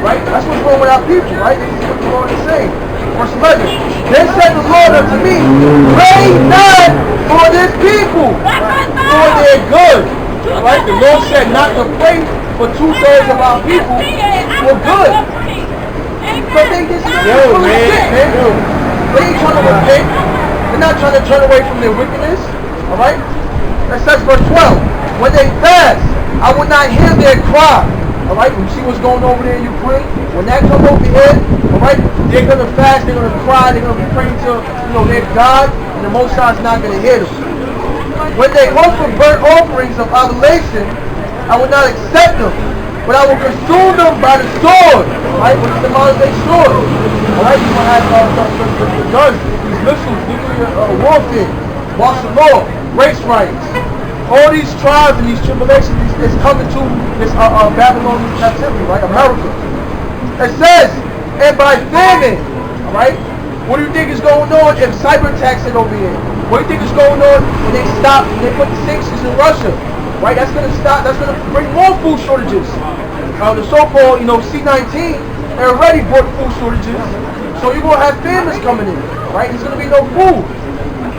Right? That's what's wrong with our people, right? This is what the Lord is saying. Verse 11. Then said the Lord unto me, pray not for this people, for their good. Right? The Lord said not to pray for 2/3 of our people for good. But they just they ain't trying to repent. They're not trying to turn away from their wickedness. Alright? That says verse 12. When they fast, I will not hear their cry. Alright, you see what's going over there in Ukraine? When that come over here, alright, they're going to fast, they're going to cry, they're going to be praying to, their God, and the Most High is not going to hear them. When they offer burnt offerings of oblation, I will not accept them, but I will consume them by the sword. Alright, what is the modern day sword? Alright, you will have the guns, these missiles, nuclear warfare, martial law, race riots. All these trials and these tribulations is coming to this Babylonian captivity, right? America. It says, and by famine, alright? What do you think is going on if cyber attacks are over here? What do you think is going on when they stop, when they put the sanctions in Russia? Right? That's going to stop, that's going to bring more food shortages. The so-called, C-19, they already brought food shortages. So you're going to have famines coming in, right? There's going to be no food,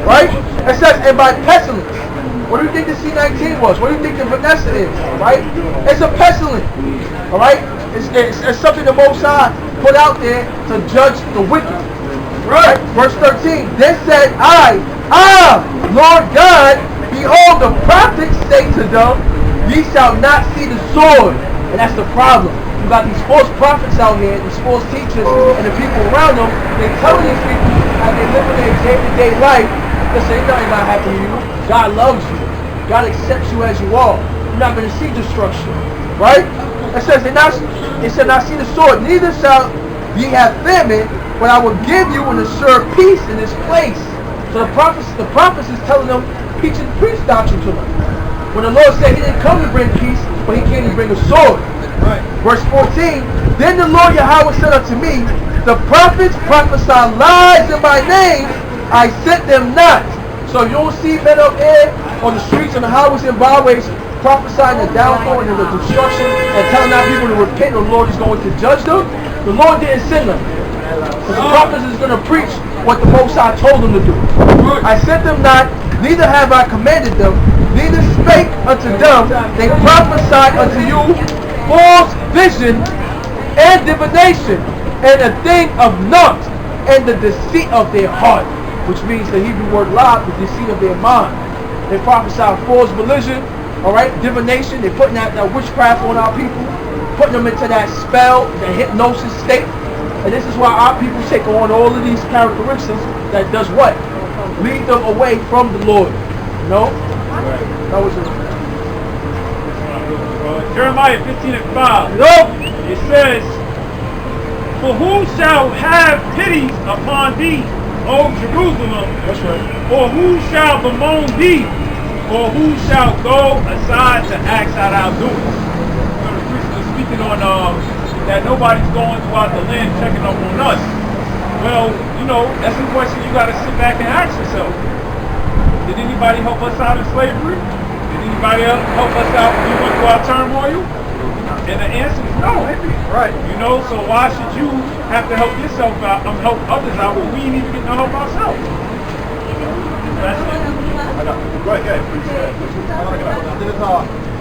right? It says, and by pestilence. What do you think the C-19 was? What do you think the Vanessa is? Right? It's a pestilence. Alright? It's something the Most High put out there to judge the wicked. Right? Verse 13. Then said I, Lord God, behold, the prophets say to them, ye shall not see the sword. And that's the problem. You got these false prophets out here, these false teachers, and the people around them, they telling these people how they live in their day-to-day life. Listen, ain't nothing gonna happen to you. God loves you. God accepts you as you are. You're not going to see destruction. Right? It says, it shall not see the sword, neither shall ye have famine, but I will give you and assure peace in this place. So the prophets is telling them, preach doctrine to them. When the Lord said he didn't come to bring peace, but he came to bring a sword. Right. Verse 14, then the Lord Yahweh said unto me, the prophets prophesy lies in my name, I sent them not. So you don't see men up there on the streets and the highways and byways prophesying the downfall and the destruction and telling our people to repent, the Lord is going to judge them. The Lord didn't send them. Because the prophets is going to preach what the Most High told them to do. I sent them not, neither have I commanded them, neither spake unto them, they prophesied unto you false vision and divination, and a thing of naught, and the deceit of their heart. Which means the Hebrew word lie, the deceit of their mind. They prophesy false religion, alright, divination. They're putting that witchcraft on our people, putting them into that spell, that hypnosis state. And this is why our people take on all of these characteristics that does what? Lead them away from the Lord. You know? That was it. Jeremiah 15:5. Nope. It says, for who shall have pity upon thee, O Jerusalem? That's right. Or who shall bemoan thee? Or who shall go aside to ask how thou doest? So the priest was speaking on that nobody's going throughout the land checking up on us. Well, that's a question you got to sit back and ask yourself. Did anybody help us out in slavery? Did anybody else help us out when we went through our turmoil? And the answer is no. Right. So why should you have to help yourself out, help others out when we ain't even getting to help ourselves? That's it. Go ahead. This is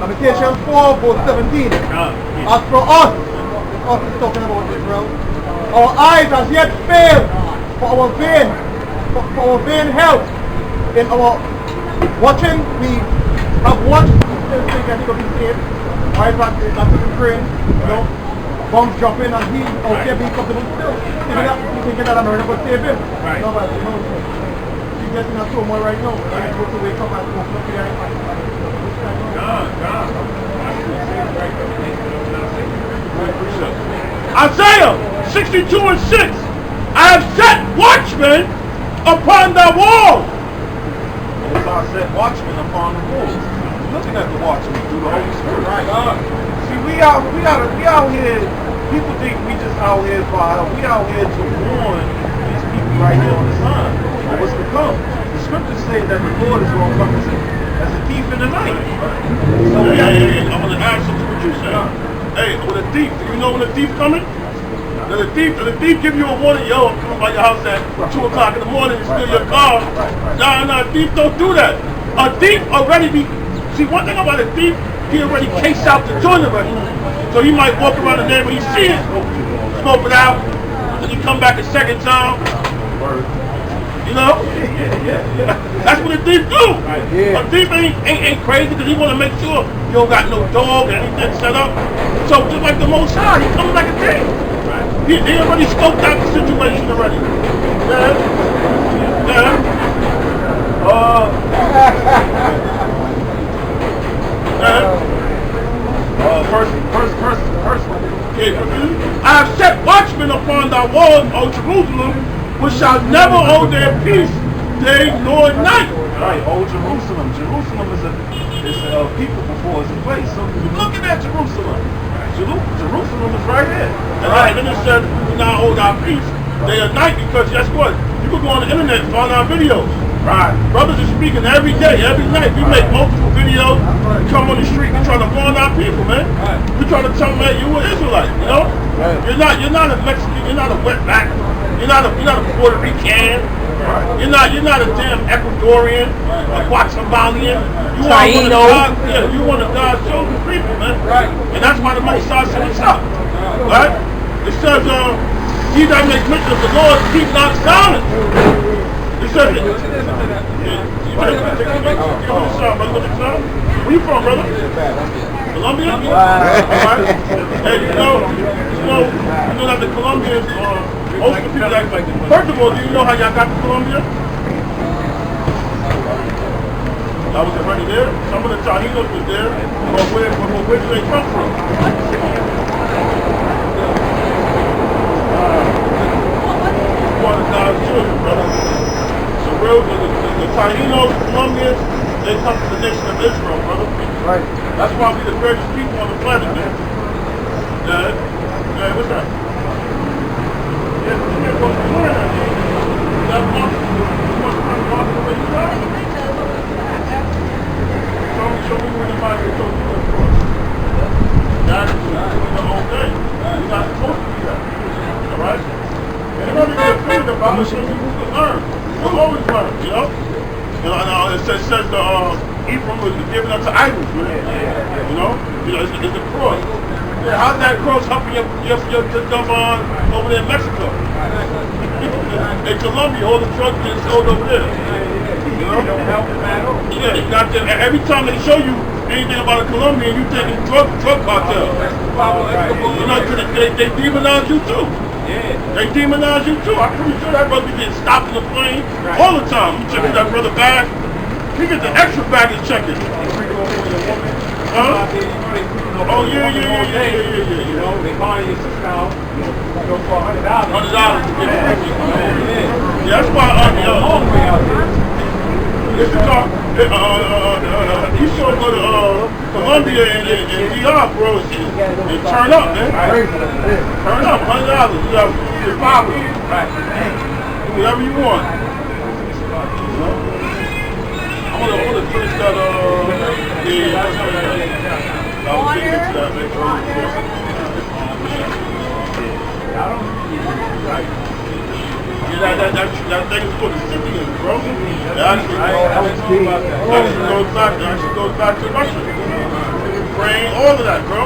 Lamentation 4, verse 17. As for us is talking about Israel, our eyes has yet failed for our vain health. In our watching, we have watched the thing of his cave. Eyes are praying, bombs dropping, and he out there being comfortable still. Thinking that America will save him. Right. No, but he's getting a turmoil right now. He's supposed to wake up and open up the eye. God. Isaiah 62:6. I have set watchmen upon thy walls. As I said, watchmen upon the walls. Looking at the watchmen through the Holy Spirit. Right. See, we out here. People think we just out here we out here to warn these people right here on the sign of what's to come. The scriptures say that the Lord is going to come as a thief in the night. So Hey, I'm gonna add something to what you said. Hey, with a thief, do you know when a thief coming? Does the thief give you a warning? Yo, I'm coming by your house at 2 o'clock in the morning to steal your car. Nah, a thief don't do that. A thief already see, one thing about a thief, he already cased out the joint already. So he might walk around the neighborhood, he see it, smoke it out, and he come back a second time. You know? That's what a thief do. A thief ain't crazy because he want to make sure you don't got no dog or anything set up. So just like the Most High, he comes like a thief. He already scoped out the situation already. Yeah. First one. I have set watchmen upon thy walls, O Jerusalem, which shall never hold their peace day nor night. Right, old Jerusalem. Jerusalem is a people before it's a place. So looking at Jerusalem. Jerusalem is right here. And then it said, we now hold our peace day or night, because guess what? You can go on the internet and find our videos. Right. Brothers are speaking every day, every night. We make multiple videos. We come on the street, we trying to warn our people, man. We trying to tell them, man, you an Israelite, you know? You're not a Mexican, you're not a wetback, you're not a Puerto Rican, you're not a damn Ecuadorian, a Guatemalian. You one of God's chosen people, man. And that's why the Most High said it's up. Right? It says, he that makes mention of the Lord, keep not silent. It says it. Where you from, brother? Colombia? Alright. Hey, you know that the Colombians, most of the people that, first of all, do you know how y'all got to Colombia? I was already there. Some of the Tahinos was there. But where do they come from? One of God's children, brother. The Tahinos, the Colombians, they come from the nation of Israel, brother. Right. That's why we're the greatest people on the planet, man. Yeah, what's that? Yeah, you're supposed to learn that. That walk, you want to walk the way you are? Show me where the Bible told you to cross. That is doing the whole thing. You're not supposed to do that. Alright? And you're not even offended about it, so you can learn. We'll always learn, you know? It says Ephraim was given up to idols, man. You know? It's a cross. Yeah, how's that cross helping your dumb on over there in Mexico? In Colombia, all the drugs being sold over there. You know? Yeah, you got them. Every time they show you anything about a Colombian, you think it's drug cartel. You know, they demonize you too. They demonize you too. I'm pretty sure that brother gets stopped in the plane all the time. You check that brother bag. He gets the extra baggage checking. Huh? Oh yeah. You know, they buy your sister out. You go for $100. Yeah, that's why long way out there. You should go to Colombia and DR, bro, and turn up, man. Turn up, $100. You have your power. Whatever you want. I want to finish that, that thing is for the Scythians, bro. It actually goes back to Russia. Ukraine, all of that, bro.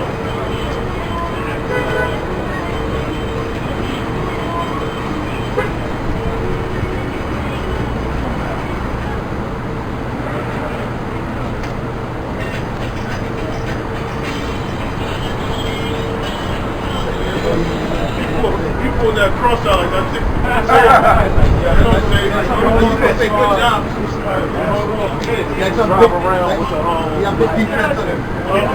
People that cross out like that. You know what I'm saying? Good job. Yeah, drive around with the big defense on him.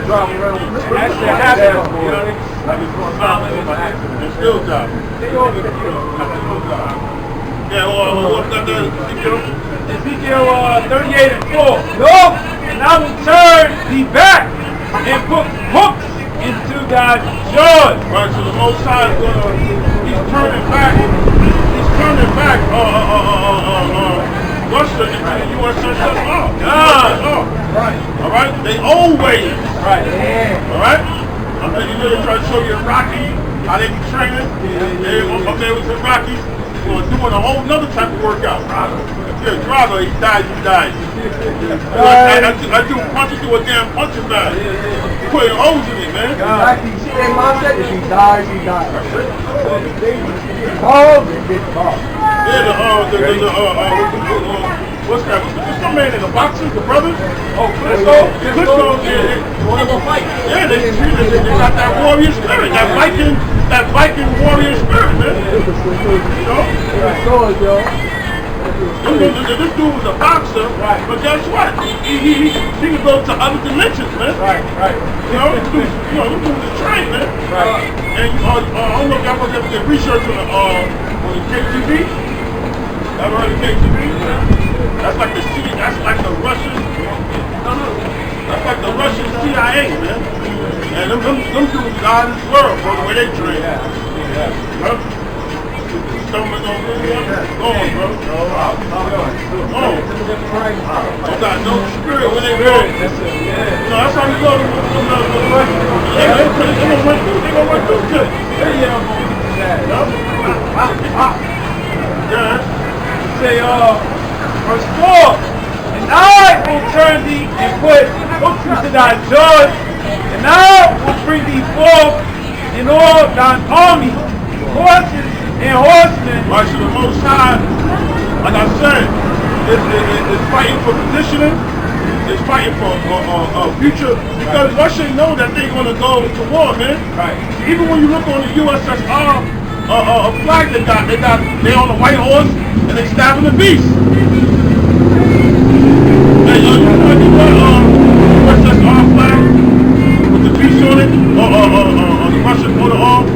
drive around with the That's the habit. You know, like it's going to by accident. They're still driving. Yeah, what's that there? Ezekiel 38 and 4. Look, and I will turn thee back and put hooks into thy jaws. Right, so the Most High is gonna, he's turning back Russia into the USSR. Right. All right, they old ways. Right. All right, you know they try to show you in Rocky how they be training. They up there with the Rocky, doing a whole nother type of workout. Yeah, Drago, he dies. I do punches through a damn punching bag. Putting holes in it, man. Exactly. See that mom said? If he dies, he dies. Oh, they get caught. Yeah, what's that? What's some man in the boxers, the brothers? Oh, Klitschko, yeah. You want to go fight? Yeah, they got that warrior spirit, that Viking warrior spirit, man. You know? This dude was a boxer, right? But guess what? He could go to other dimensions, man. Right. You know, this dude was a train, man. Right. And I don't know if y'all ever did research on the KGB. Ever heard of KGB? That's like the Russian. That's like the Russian CIA, man. And them dudes out of this world, bro, the way they train. Huh? Don't got no spirit when they go. So that's how you go to they're gonna run through shit. Say, verse 4, and I will turn thee and put hooks into thy jaws, and I will bring thee forth in all thine army, horses and horsemen. Right, so the Most High, like I said, is fighting for positioning, is fighting for future, because Russia know that they're going to go to war, man. Right. Even when you look on the USSR flag they on a white horse and they stabbing the beast. Hey, you know USSR flag with the beast on it, or the Russian coat of arms?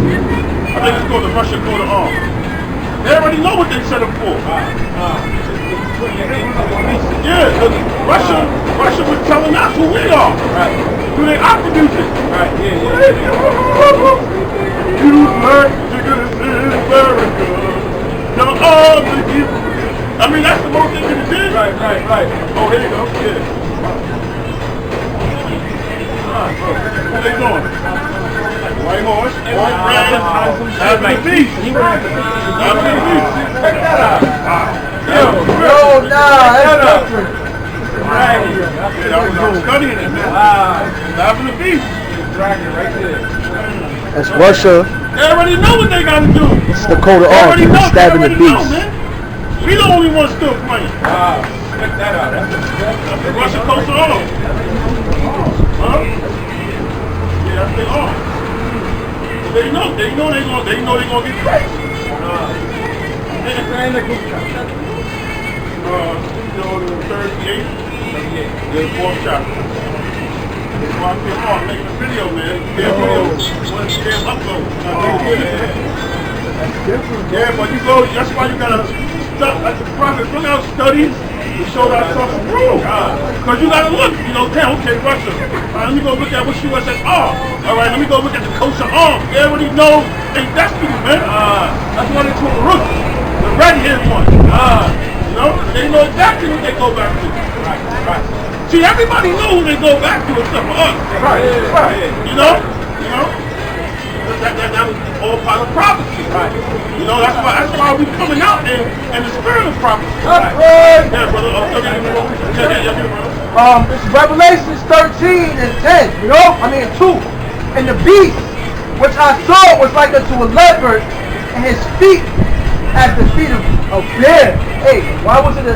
I think it's called the Russian coat of arms. They already know what they set up for. Yeah, Russia was telling us who we are. Right. Do they outproduce it? Right, yeah. You learn to get it in America. Now all the people. I mean, that's the most thing you can do. Right. Oh, here you go. Yeah. What they doing? White horse, having a beast. Having a beast. Check that out. No, that's different. Right. I'm studying it, man. Having a beast. Dragon right there. That's Russia. They already know what they gotta do. It's the coat of arms. Stabbing the beast. We the only ones still playing. Check that out. That's the Russian coat of arms. Huh? Yeah, that's their arms. They know they're gonna get crazy. The 38, the 4th chapter. That's why I feel hard making a video, man. Damn upload. Yeah, but you go, that's why you gotta study, like the prophet, bring out studies to show ourselves approved. Because you gotta look, okay, Russia. Let me go look at what USSR. Alright, let me go look at the coast of arms. They already know they destiny, man. That's why they took Rook, the red-haired one. They know exactly what they go back to. Right. See, everybody knows who they go back to except for us. Right. You know? That was all part of prophecy. Right. That's why we coming out in the spirit of prophecy. Right. Yeah, brother. It's Revelations 13 and 10, 2. And the beast, which I saw, was like unto a leopard, and his feet as the feet of a bear. Hey, why was it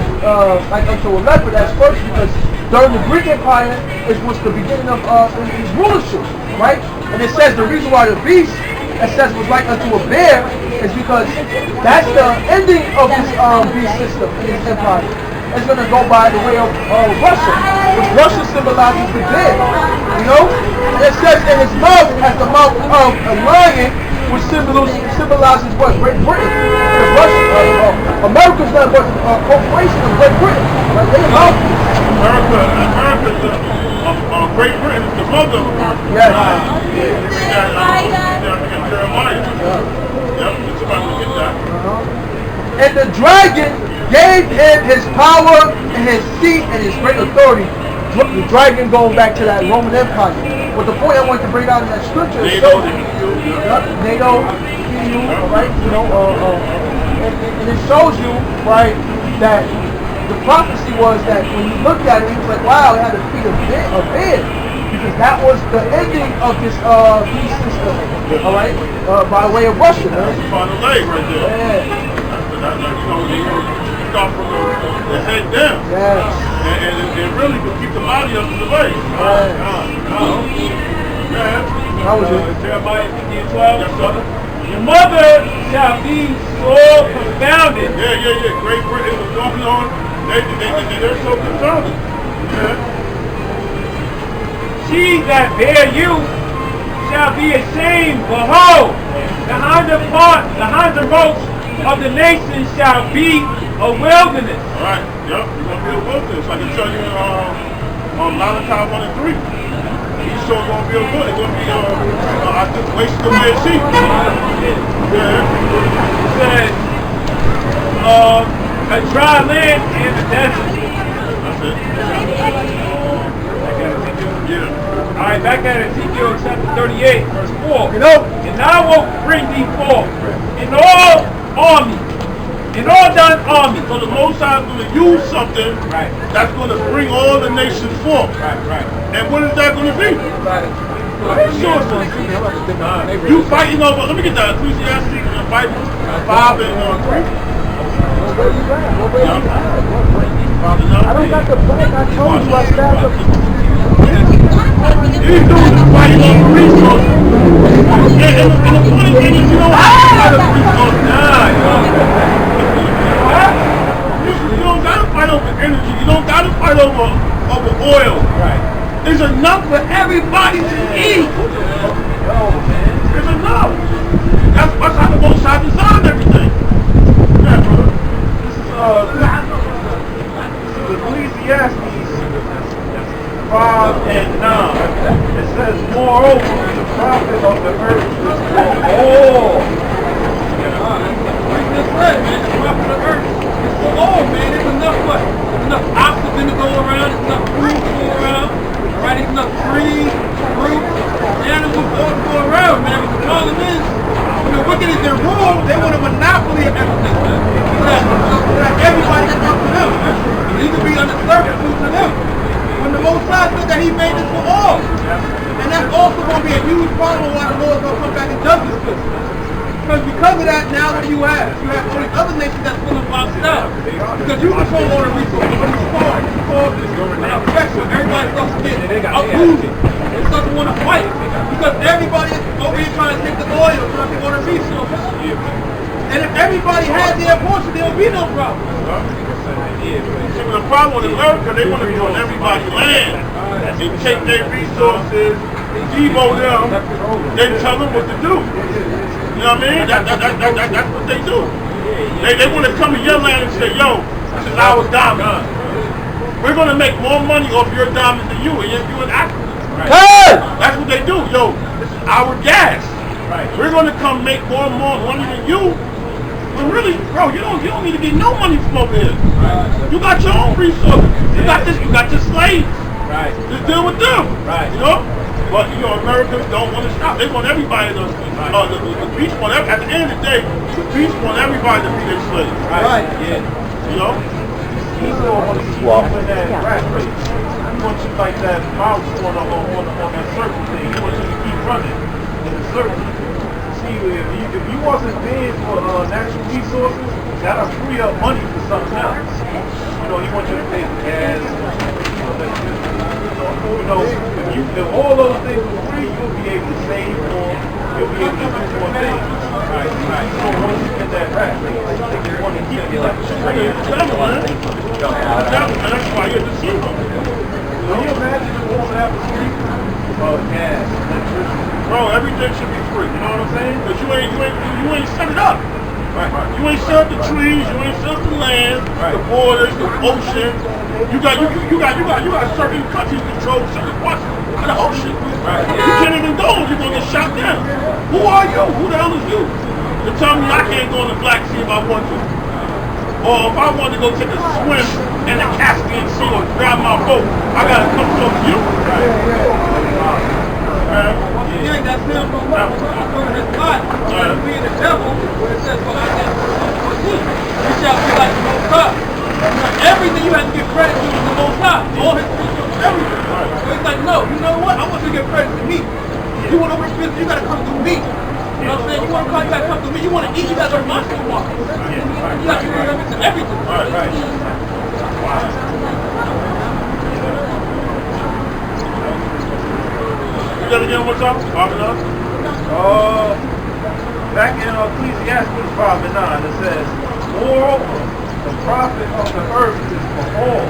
like unto a leopard? That's first because during the Greek Empire, it was the beginning of his rulership, right? And it says the reason why the beast, it says was like unto a bear, is because that's the ending of his beast system in his empire. is going to go by the way of Russia. Because Russia symbolizes the dead, you know? And it says in his mouth as the mouth of a lion, which symbolizes what? Great Britain. Because Russia, America's not but a corporation of Great Britain. Right? They a mouthpiece. America's Great Britain is the mother of America. Yes. Jeremiah. Yep, somebody will get that. And the dragon gave him his power and his seat and his great authority. The dragon going back to that Roman Empire. But the point I want to bring out in that scripture is NATO, NATO, EU, right? You know, and it shows you, right, that the prophecy was that when you looked at it, he was like, wow, it had a feet of bear. Because that was the ending of this beast system, all right, by way of Russia, man. That's the final leg right there. Yeah. You start from the head down. Yes. And really could keep the body up to the leg. How was it? Jeremiah 15:12. Yes, brother. Your mother shall be so confounded. Yeah. Great Britain was walking on. They're so confounded. Yeah. She that bear you shall be ashamed. Behold, the hindermost of the nations shall be a wilderness. All right. Yep. It's going to be a wilderness. I can tell you in Malachi 1 and 3. Esau's going to be a wilderness. It's going to be I just wasted the Red Sea. Yeah. It says, a dry land and a desert. That's it. Yeah. All right, back at Ezekiel chapter 38, verse 4. You know? And I will bring thee forth in all armies, in all thine armies. So the Most High is going to use something that's going to bring all the nations forth. Right. And what is that going to be? Resources. You fighting over, let me get that, Ecclesiastes in the Bible, 5 and 3. I don't got the plan. I told you I stabbed up. These dudes are fighting over resources. And the funny thing is, you don't have to fight over resources. You don't got to fight over energy. You don't got to fight over oil. There's enough for everybody to eat. There's enough. That's how the Most High designed everything. Yeah, brother. This is Ecclesiastes 5 and 9. It says, moreover, the prophet of the earth is all. Like this said, man, the prophet of the earth is for all, man. There's enough what? There's enough oxygen to go around, there's enough food to go around, right? There's enough trees, fruits, animals all to go around, man. But the problem is, when the wicked is in rule, they want a monopoly of everything, man. So that everybody can come to them. It needs to be under servitude to them. When the Most High said that He made this for all. And that's also going to be a huge problem why the Lord's going to come back and judge this place. Because of that, now what do you have? You have all these other nations that's feeling boxed out. Because you control all the resources. When you start, and affects what everybody else is getting. Uprooted. It doesn't want to fight. Because everybody is over here trying to take the oil, trying to take all the resources. And if everybody had their portion, there would be no problem. See, the problem with America, they want to be on everybody's land. They take their resources, demo them, then tell them what to do. You know what I mean? That's what they do. They want to come to your land and say, yo, this is our diamond. We're going to make more money off your diamond than you, and you're an actor. That's what they do. Yo, this is our gas. We're going to come make more money than you. But really, bro, you don't need to get no money from over here. You got your own resources. You got your slaves. Just deal with them. You know? But you know, Americans don't want to stop. They want everybody to the beach want at the end of the day, the beach want everybody to be their slaves. You know? He don't want to keep on that rat race. He wants you like that mouse on that circle thing. He wants you to keep running in the circle. See, if you wasn't paying for natural resources, that'll free up money for something else. You know, he wants you to pay for gas. If all those things were free, you'll be able to save more. You'll be able to do more things. So once you get that rat, they want to keep you like a trees, you ain't set up the land, the borders, the ocean. You got certain countries control certain parts of the ocean. You can't even go, you're gonna get shot down. Who are you? Who the hell is you? To tell me I can't go in the Black Sea if I want to. Or if I want to go take a swim in the Caspian Sea or grab my boat, I gotta come talk to you. Yeah, that's him from his body. Being the devil, where it says, well, I can't you shall be like the Most High. Everything you have to give credit to is the Most High. All his spiritual, everything. So it's like, no, you know what? I want you to give credit to me. You want to over spiritual, you got to come through me. You know what I'm saying? You want to call, you got to come through me. You want to eat, you got to learn my food walk. You got to remember everything. You got to get what's up? Back in Ecclesiastes 5 and 9, it says, moreover, the profit of the earth is for all.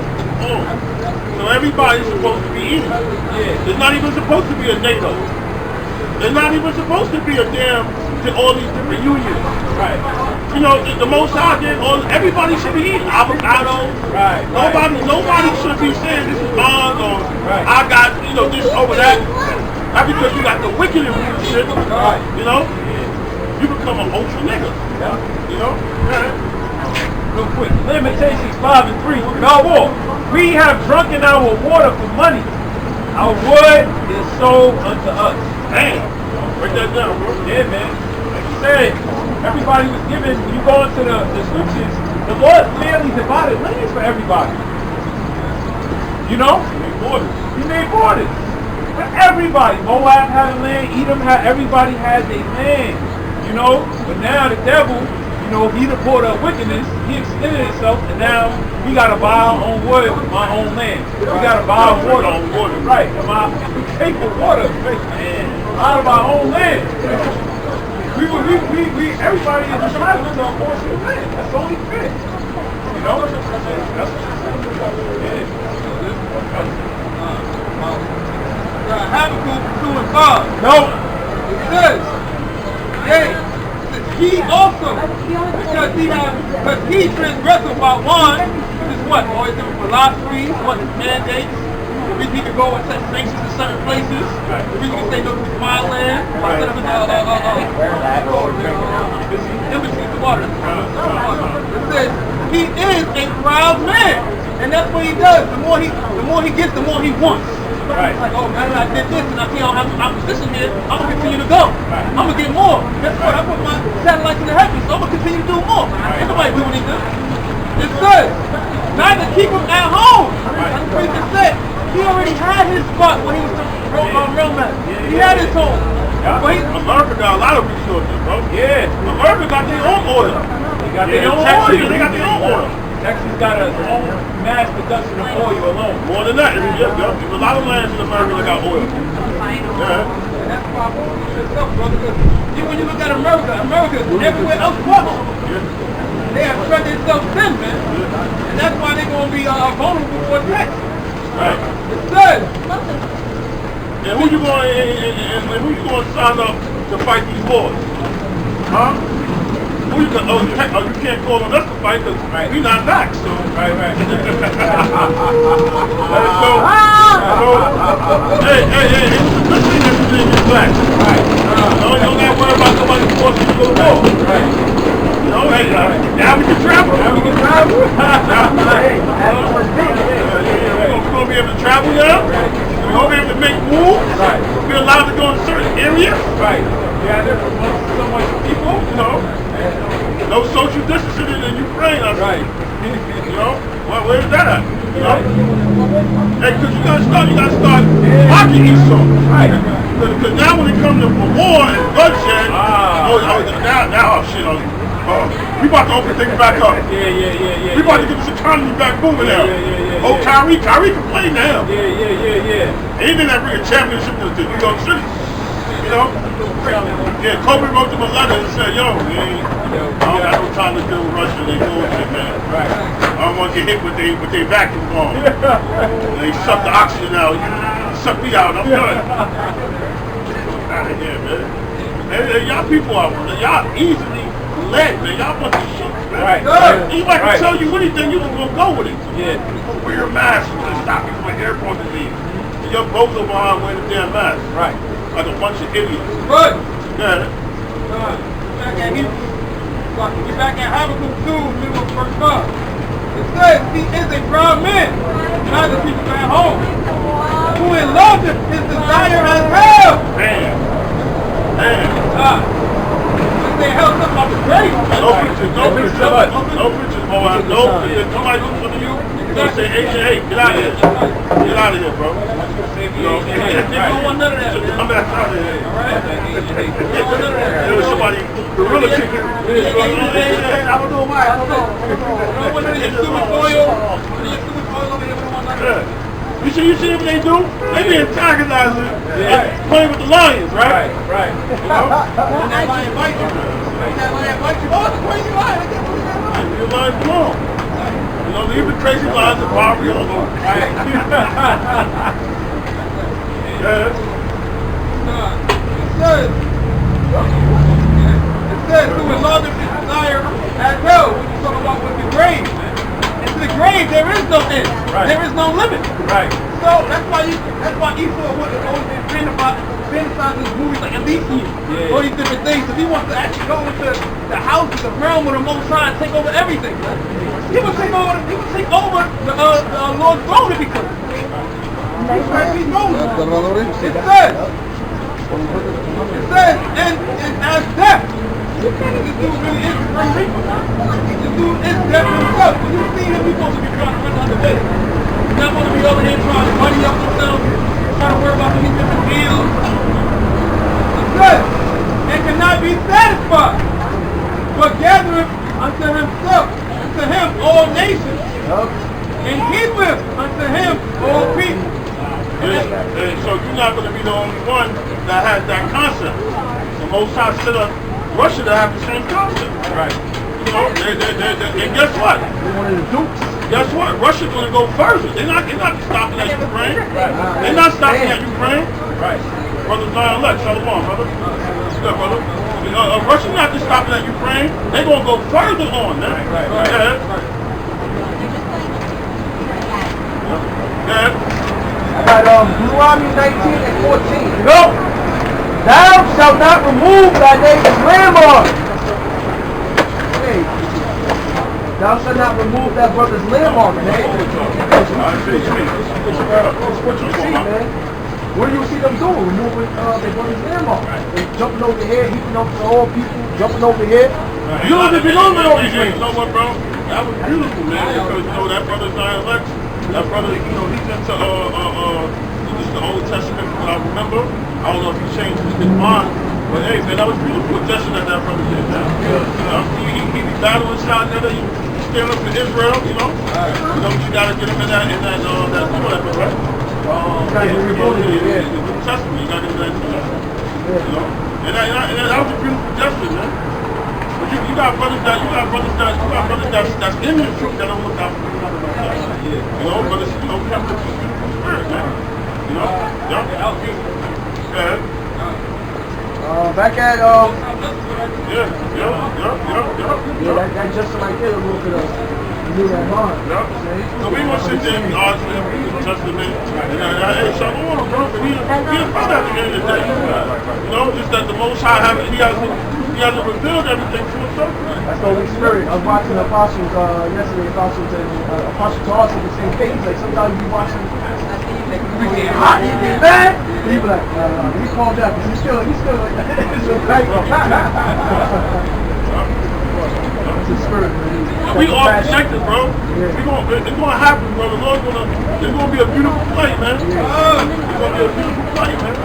So everybody's supposed to be eating. There's not even supposed to be a NATO. There's not even supposed to be a damn all these different unions. You know, the Most High did everybody should be eating avocados. Nobody should be saying this is mine or I got, this over that. Not because you got the wicked and weird shit. You know? You become an ultra nigga. You know? Real quick. Lamentations 5 and 3. Now, we have drunken our water for money. Our wood is sold unto us. Damn. Break that down, bro. Yeah, man. Like you said, everybody was given, when you go into the scriptures, the Lord clearly divided lands for everybody. You know? He made borders. For everybody. Moab had a land, Edom had, everybody had their land. You know? But now the devil, he the border of wickedness, he extended himself, and now we gotta buy our own wood, our own land. We gotta buy our water. Right. We pay for water. Out of our own land. Everybody is entitled to a portion of land. That's only fair. You know? Habakkuk 2 and 5. No. It says, he also, because he transgressed by one, which is what? Always different philosophies, what is mandates. The reason he can go and set sanctions in certain places. The reason he can say no to my land, instead of embassy to water. It says, he is a proud man. And that's what he does. The more he gets, the more he wants. Like, oh man, I did this and I see I'm positioned here, I'm gonna continue to go. I'm gonna get more. Guess what? I put my satellites in the heavens, so I'm gonna continue to do more. Ain't nobody doing anything. It says, neither keep him at home. Like the preacher said, he already had his spot when he was real man. He had his home. But America got a lot of resources, bro. Yeah. America got their own oil. They got their own oil. They got their own oil. Texas got a own mass production of oil alone. More than that. There's a lot of lands in America that got oil. that's why yourself, brother. Because when you look at America is everywhere else but. They have spread themselves thin, man. And that's why they're going to be vulnerable for attacks. Right. It says. And who you going to sign up to fight these wars? Huh? Who you going you can't call on us to fight because we not back, so. Right. Hey, it was a good thing that you didn't get black. Right. You don't got to worry about somebody forcing you to go to war. Right. You know, hey, now we can travel. We're going to be able to travel now. We're going to be able to make moves. Right. We'll be allowed to go in certain areas. Right. Yeah, there's so much people, you know. No social distancing in Ukraine. Right. You know, where's that at? You know? Hey, because you gotta start watching Esau. Right. Because now when it comes to war and bloodshed, now shit on we about to open things back up. Yeah. We about to get this economy back moving now. Kyrie can play now. Yeah. Anything that bring a championship to New York City. You know? Yeah, Kobe wrote them a letter and said, yo, man, I don't got no time to deal with Russia, they bullshit, man. Right. I don't want to get hit with their vacuum bomb. They suck the oxygen out. You suck me out, I'm done. Out of here, man. Y'all people are, y'all easily led, man. Y'all bunch of shit. man. Right. He might tell you anything, you just gonna go with it. Yeah. Wear your mask to stop you from airborne disease. And your folks are behind wearing the damn mask. Right. Like a bunch of idiots. Good. Yeah. Get back at Habakkuk 2, middle of verse 5. It says, he is a proud man, not the people at home, who enlargeth his desire as hell. Man. They held something off the grave. No preachers, no preachers, boy. No preachers. Somebody do something to you, you're going to say, hey, get out of here. Get out of here, bro. You know, They don't want none of that, man. I'm back out of here. Alright? They don't want none of that. There was somebody, gorilla chicken. I don't know why. I don't know. They don't want none of your stupid oil. None of your stupid oil over here. We don't want none of that. You see what they do? They be antagonizing and playing with the lions, right? Right. You know? And that lion bites you. And that lion bites you. Oh, it's a crazy lion. I can't believe that lion. Leave the lions alone. You know, leave the crazy lions and Barbie alone. Right. Yeah. It says, who enlargeth his desire as hell, when you talk about with the grave. And to the grave, there is no end. Right. There is no limit. Right. So that's why Esau would have always been fantasizing these movies like Elysium, all these different things. If he wants to actually go into the house, the realm of the Most High, and take over everything, he would take over the Lord's throne if he could. It says, and as death. This dude really is crazy. This dude is death himself. When you see him, he's supposed to be trying to run out the way. He's not going to be over here trying to money up himself, trying to worry about these different deals. It says, and cannot be satisfied, but gathereth unto himself, unto him all nations, and keepeth unto him all people. And so you're not going to be the only one that has that concept. The Most High set up Russia to have the same concept. Right. You know, and guess what? Guess what? Russia's going to go further. They're not stopping at Ukraine. They're not stopping at Ukraine. Right. Brother Zion Lex, shalom, brother. Yeah, brother. Russia's not just stopping at Ukraine. They're going to go further on, man. Right. Yeah. Yeah. I got Deuteronomy 19 and 14. Go! Thou shalt not remove thy neighbor's landmark. Hey. Thou shalt not remove thy brother's landmark, man. What you see, man? What do you see them doing? Removing their brother's landmark. They jumping over here, heaping up to all people, jumping over here. You don't even belong to all these things. You know what, bro? That was beautiful, man. Because, you know, that brother Zion Lex, that brother, you know, he's into the Old Testament, from what I remember. I don't know if he changed his mind, but hey, man, that was beautiful gesture that brother did, man. He be battling shot together, he standing up for Israel, you know. You know, you gotta get him in that, you know that, right? The New Testament, you gotta get in that New Testament. You know? And that was a beautiful gesture, man. But you got brothers that's in the truth that don't look out for you. You know, but it's, you know, we have to be beautiful spirit, man. You know? Yeah. Back at Yeah, that just right there a little bit of you that mind. Yeah. So we gonna sit there and argue and read the Testament. Hey, shalom, bro. But he a brother at the end of the day. You know, just that the Most High he hasn't revealed everything to himself. That's the Holy Spirit. I was watching the Apostles yesterday. Apostles and Apostle Charles said the same thing. He's like, sometimes you be watching. You be getting hot, you be mad. And he be like, he calmed down because he's still like that. It's the spirit, man. We all connected, bro. It's gonna happen, bro. It's gonna be a beautiful fight, man. It's gonna be a beautiful fight, man.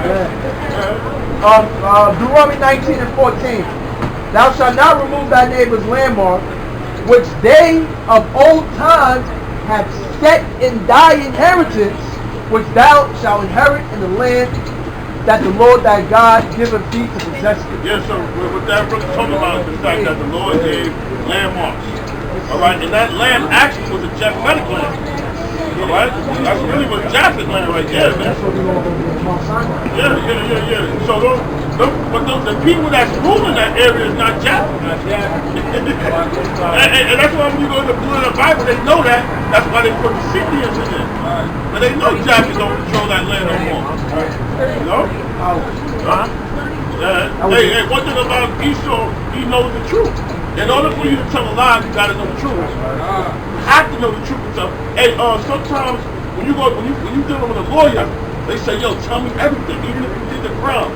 Deuteronomy 19 and 14. Thou shalt not remove thy neighbor's landmark, which they of old time have set in thy inheritance, which thou shalt inherit in the land that the Lord thy God giveth thee to possess it. Yeah, so what that brother talking about is the fact that the Lord gave landmarks. Alright, and that land actually was a Japhetic land. Alright? That's really what Japhet land right there, man. That's what we're going to do in Mount Sinai. Yeah. So the people that's ruling that area is not Japanese. and that's why when you go to the Bible, they know that. That's why they put the Scythians in there. But they know Japanese don't control that land no more. You know? Hey, one thing about Esau, he knows the truth. In order for you to tell a lie, you gotta know the truth. You have to know the truth. So, hey, sometimes when you dealing with a lawyer, they say, yo, tell me everything, even if you did the crime.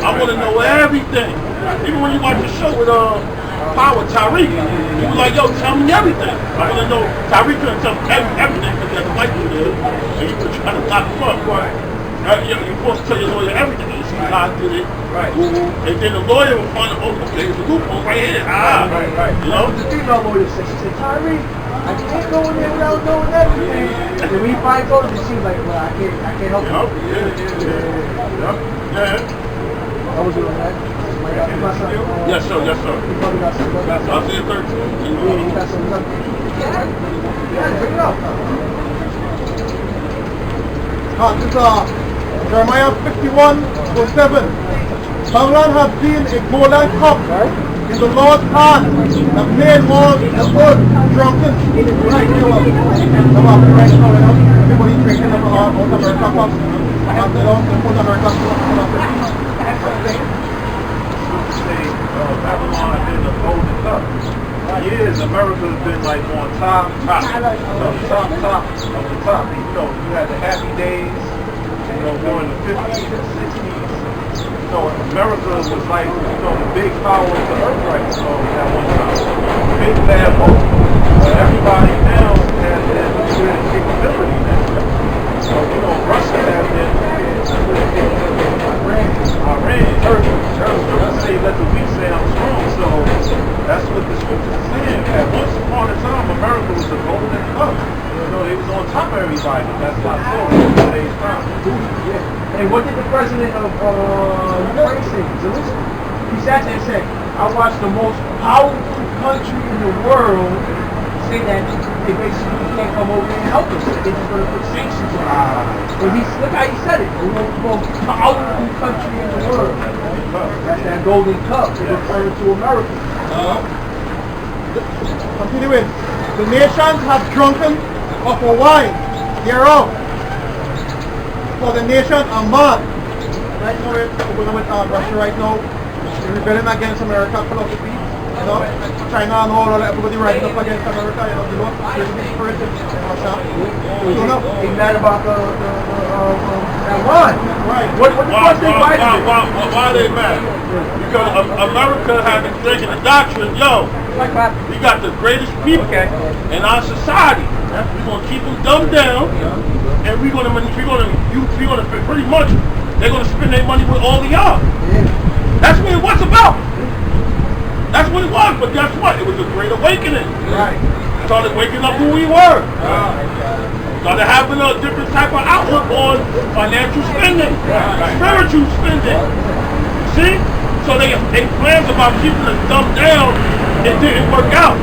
I want to know everything. Even when you watch the show with Power Tariq, he was like, yo, tell me everything. I want to know. Tariq couldn't tell me everything because he had a wife to live, and you could try to lock him up. You're supposed to tell your lawyer everything. You see how I did it. And then the lawyer will find out, okay, there's a loophole right here. You know? The female lawyer said, she said, Tyree, I can't go in there without knowing everything. And then when he finds out, it seems like, well, I can't help you. Yeah. I was doing that. Yes, sir. He probably got some stuff. I'll see you 13. He got some stuff. Yeah, bring it out. This is Jeremiah 51, verse 7. Babylon has been a golden cup in the Lord's hand that made all the earth drunken. Right here, everybody drinking out of America cups. And they don't put America cups. Babylon has been a golden cup. Years America has been like on top of the top. You know, you had the happy days, you know, during the 50s and 60s. You know, America was like, you know, the big power of the earth right at one time. Big bad hope. But everybody now has good capability now. So, you know, Russia has been Iran, Turkey. Let's say let the weak say I'm strong. So that's what the scripture is saying. At once upon a time, America was the golden cup. You know, they was on top of everybody. That's not so in today's time. And what did the president of Ukraine say? He sat there and said, I watched the most powerful country in the world say that they basically can't come over and help us. They're just going to put sanctions on us. And look how he said it. The most powerful country in the world. That's that golden cup. They're referring to America. Continuing. The nations have drunken of a wine thereof. For the nation are mad. Right now we're with Russia right now. They're rebelling against America philosophy. You know, China and all everybody rising up against America, you know, spirit in Russia. You know, He's mad about that wine. Right. What the fuck they fighting? Why are they mad? Because America has been thinking the doctrine, yo, we got the greatest people in our society. We're gonna keep them dumbed down, and we're gonna pretty much they're gonna spend their money with all of y'all. That's what it was about. That's what it was. But guess what? It was a great awakening. Right. Started waking up who we were. Started having a different type of outlook on financial spending, spiritual spending. See? So they plans about keeping us dumbed down. It didn't work out.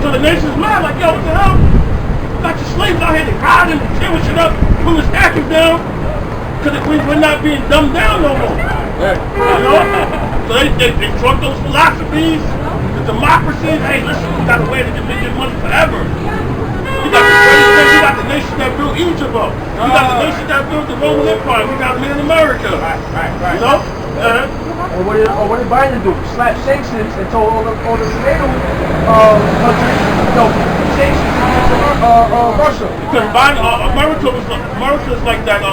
So the nation's mad, like, yo, what the hell? You got your slaves out here, they riding, tearing shit up, pulling statues down, because we're not being dumbed down no more. You know? So they drunk those philosophies, the democracy. Hey, listen, we got a way to make this money forever. We got the greatest thing. We got the nation that built Egypt up. We got the nation that built the Roman Empire. We got men in America. You know? And what did Biden do? Slap sanctions and told all the NATO countries, no, sanctions against Russia. Because America is like that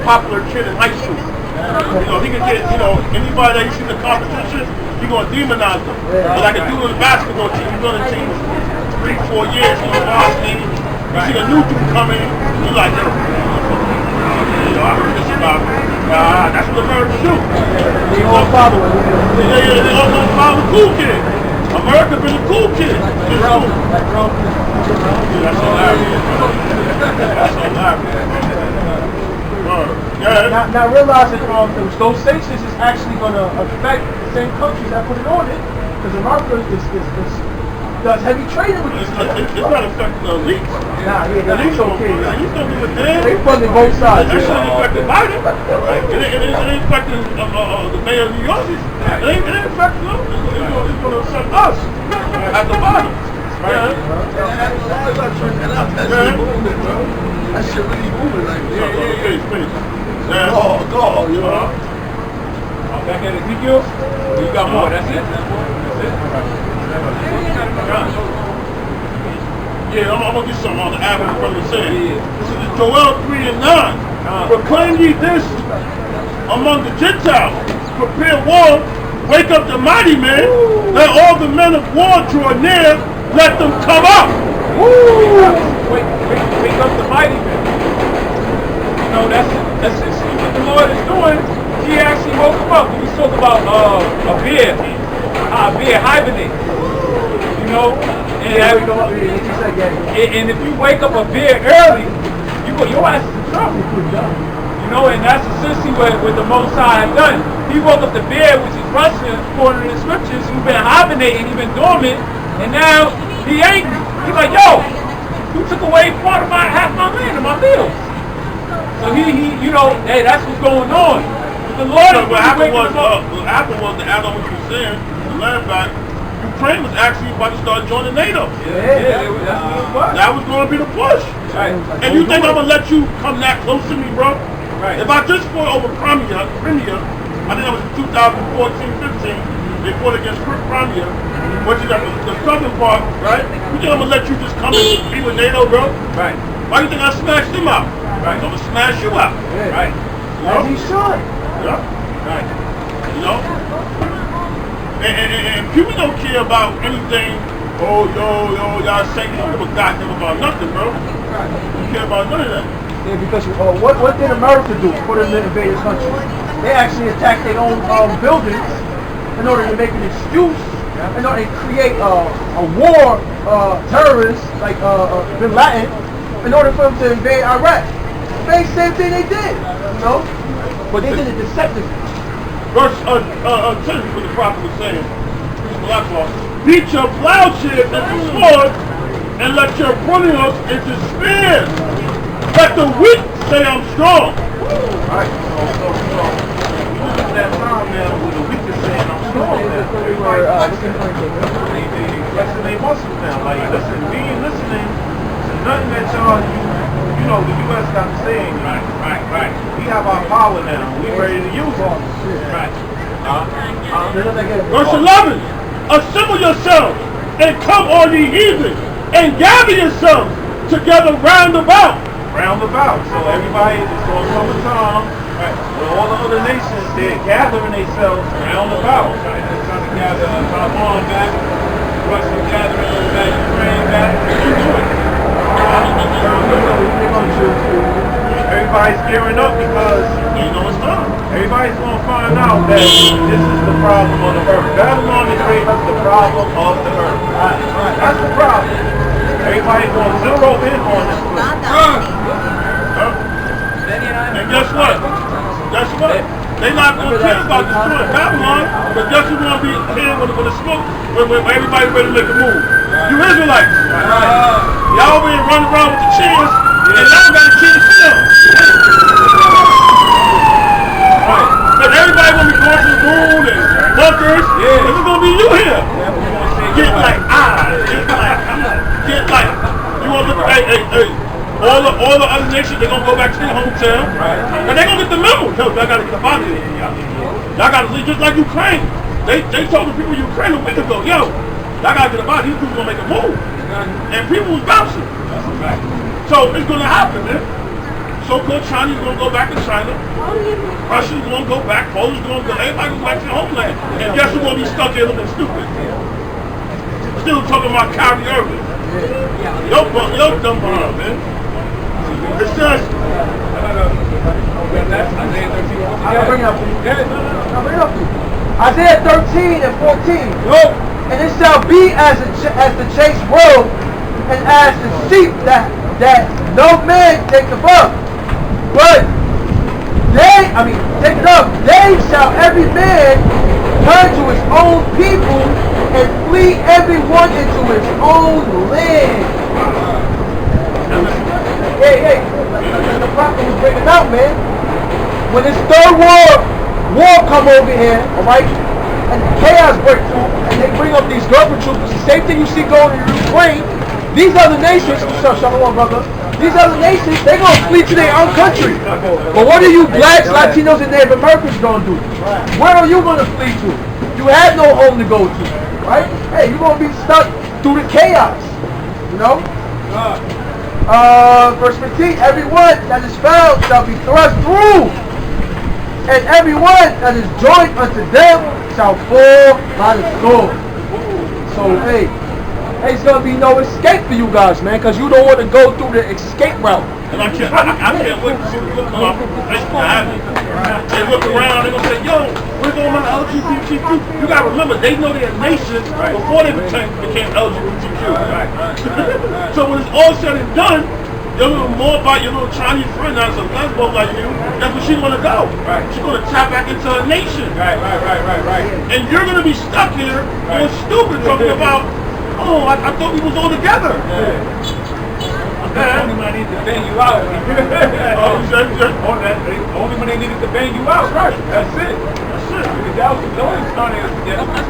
popular kid in high school. You know, he can get, you know, anybody that you see in the competition, you're going to demonize them. But like a dude on the basketball team, you're going to team 3-4 years, you know, varsity. You see a new dude coming, you're like, yo, I heard this about him. That's what Americans do. They all follow it. Yeah, they all going to follow the cool kid. America been a cool kid. That's hilarious. That's hilarious. Now realize that those sanctions is actually going to affect the same countries that put it on it, because America is does heavy training with these It's kids. not affecting the elites. Nah, yeah, the elites okay. Yeah, you don't give a damn. They funding both sides. That shit ain't affecting Biden. It ain't affecting the mayor of New York. It ain't affecting them. It's going to affect us at the bottom. Right? That shit really moving like Finish. Oh, you know. Back at Ezekiel? You got more, that's it? Yeah, I'm going to get something on the app of brother saying. This is Joel 3 and 9. Proclaim ye this among the Gentiles. Prepare war. Wake up the mighty men. Let all the men of war draw near. Let them come up. Wake up the mighty men. You know, that's what the Lord is doing. He actually woke him up. We talk about a bear hibernates. You know? And if you wake up a bear early, your ass is in trouble. You know, and that's essentially what the Most High had done. He woke up the bear, which is Russia, according to the scriptures, who's been hibernating, he's been dormant, and now he angry. He's like, yo, you took away part of half my land and my fields. So he you know, hey, that's what's going on. The Lord what happened was to add on what you were saying, the land back, Ukraine was actually about to start joining NATO. Yeah, that's what it was. That was going to be the push. Right. And you think I'm going to let you come that close to me, bro? Right. If I just fought over Crimea, I think that was 2014-15, they fought against Crimea, which is the southern part, right? You think I'm going to let you just come and be with NATO, bro? Right. Why do you think I smashed them out? Right. I'm going to smash you out. Yeah. Right. You know? As he should. Yeah. Right. You know? And people don't care about anything. Oh, y'all say you don't give a goddamn about nothing, bro. You care about none of that. Yeah, because what did America do for the invaded country? They actually attacked their own buildings in order to make an excuse, in order to create a war, terrorists like Bin Laden, in order for them to invade Iraq. Same thing they did, you know? But they did it deceptively. Verse 10 what the prophet was saying. Beat your plowshare into sword and let your pruning hooks into spears. Let the weak say I'm strong. Right. So that time now with the weak is saying I'm strong now. Flexing their muscles now. Like, listen, being listening to nothing that y'all, you know, the U.S. got to say. Right. We have our power now. We ready to use it. Right. Verse 11. Assemble yourselves and come on ye heathen and gather yourselves together round about. So everybody is going to come a time, right, where all the other nations, they're gathering themselves round about. Right? They're trying to gather Taiwan back, Russia gathering back, Ukraine back. Everybody's gearing up because You know it's time. everybody's going to find out that this is the problem of the earth. Babylon is the problem of the earth. Right. That's the problem. Everybody's going to zero in on this. And guess what? They're not going to care about destroying Babylon, but guess who's going to be here when the smoke, when everybody's ready to make a move? You Israelites. Y'all been running around with the chairs, and y'all got a chance to them. Right. But everybody going to be going to the moon and bunkers, and it's going to be you here. Get like, you want to look, hey. All the other nations, they're going to go back to their hometown. Right. And they're going to get the memo. Yo, y'all got to get up out of here. Y'all got to leave, just like Ukraine. They told the people of Ukraine a week ago, yo, y'all got to get up out of here. These people going to make a move. And people was bouncing. So it's going to happen, man. So-called Chinese going to go back to China. Russia's going to go back. Poland's going to go. Everybody goes back to their homeland. And guess who's going to be stuck here looking stupid? Still talking about Kyrie Irving. Yo, dumb behind, man. It says, I'll bring it up to you. Isaiah 13 and 14. And it shall be as the chase world, and as the sheep that no man taketh up. But take it up. They shall every man turn to his own people, and flee everyone into his own land. Hey, the prophet was bringing out, man. When this third war come over here, alright, and chaos break through, and they bring up these government troopers, the same thing you see going in Ukraine, these other nations, Shalom, brother, these other nations, they're going to flee to their own country. But what are you blacks, Latinos, and Native Americans going to do? Where are you going to flee to? You have no home to go to, right? Hey, you're going to be stuck through the chaos, you know? Verse 15, everyone that is found shall be thrust through, and everyone that is joined unto them shall fall by the sword. So, hey, there's going to be no escape for you guys, man, because you don't want to go through the escape route. And I can't wait to see the look on they look around, they're going to say, yo, where's all my LGBTQ? You got to remember, they know their nation before they became LGBTQ. So when it's all said and done, your little Moabite, your little Chinese friend that's a lesbo like you, that's where she's going to go. She's going to tap back into her nation. And you're going to be stuck here going stupid talking about, oh, I thought we was all together. Only when I need to bang you out. Only when they needed to bang you out. Right. That's it. That's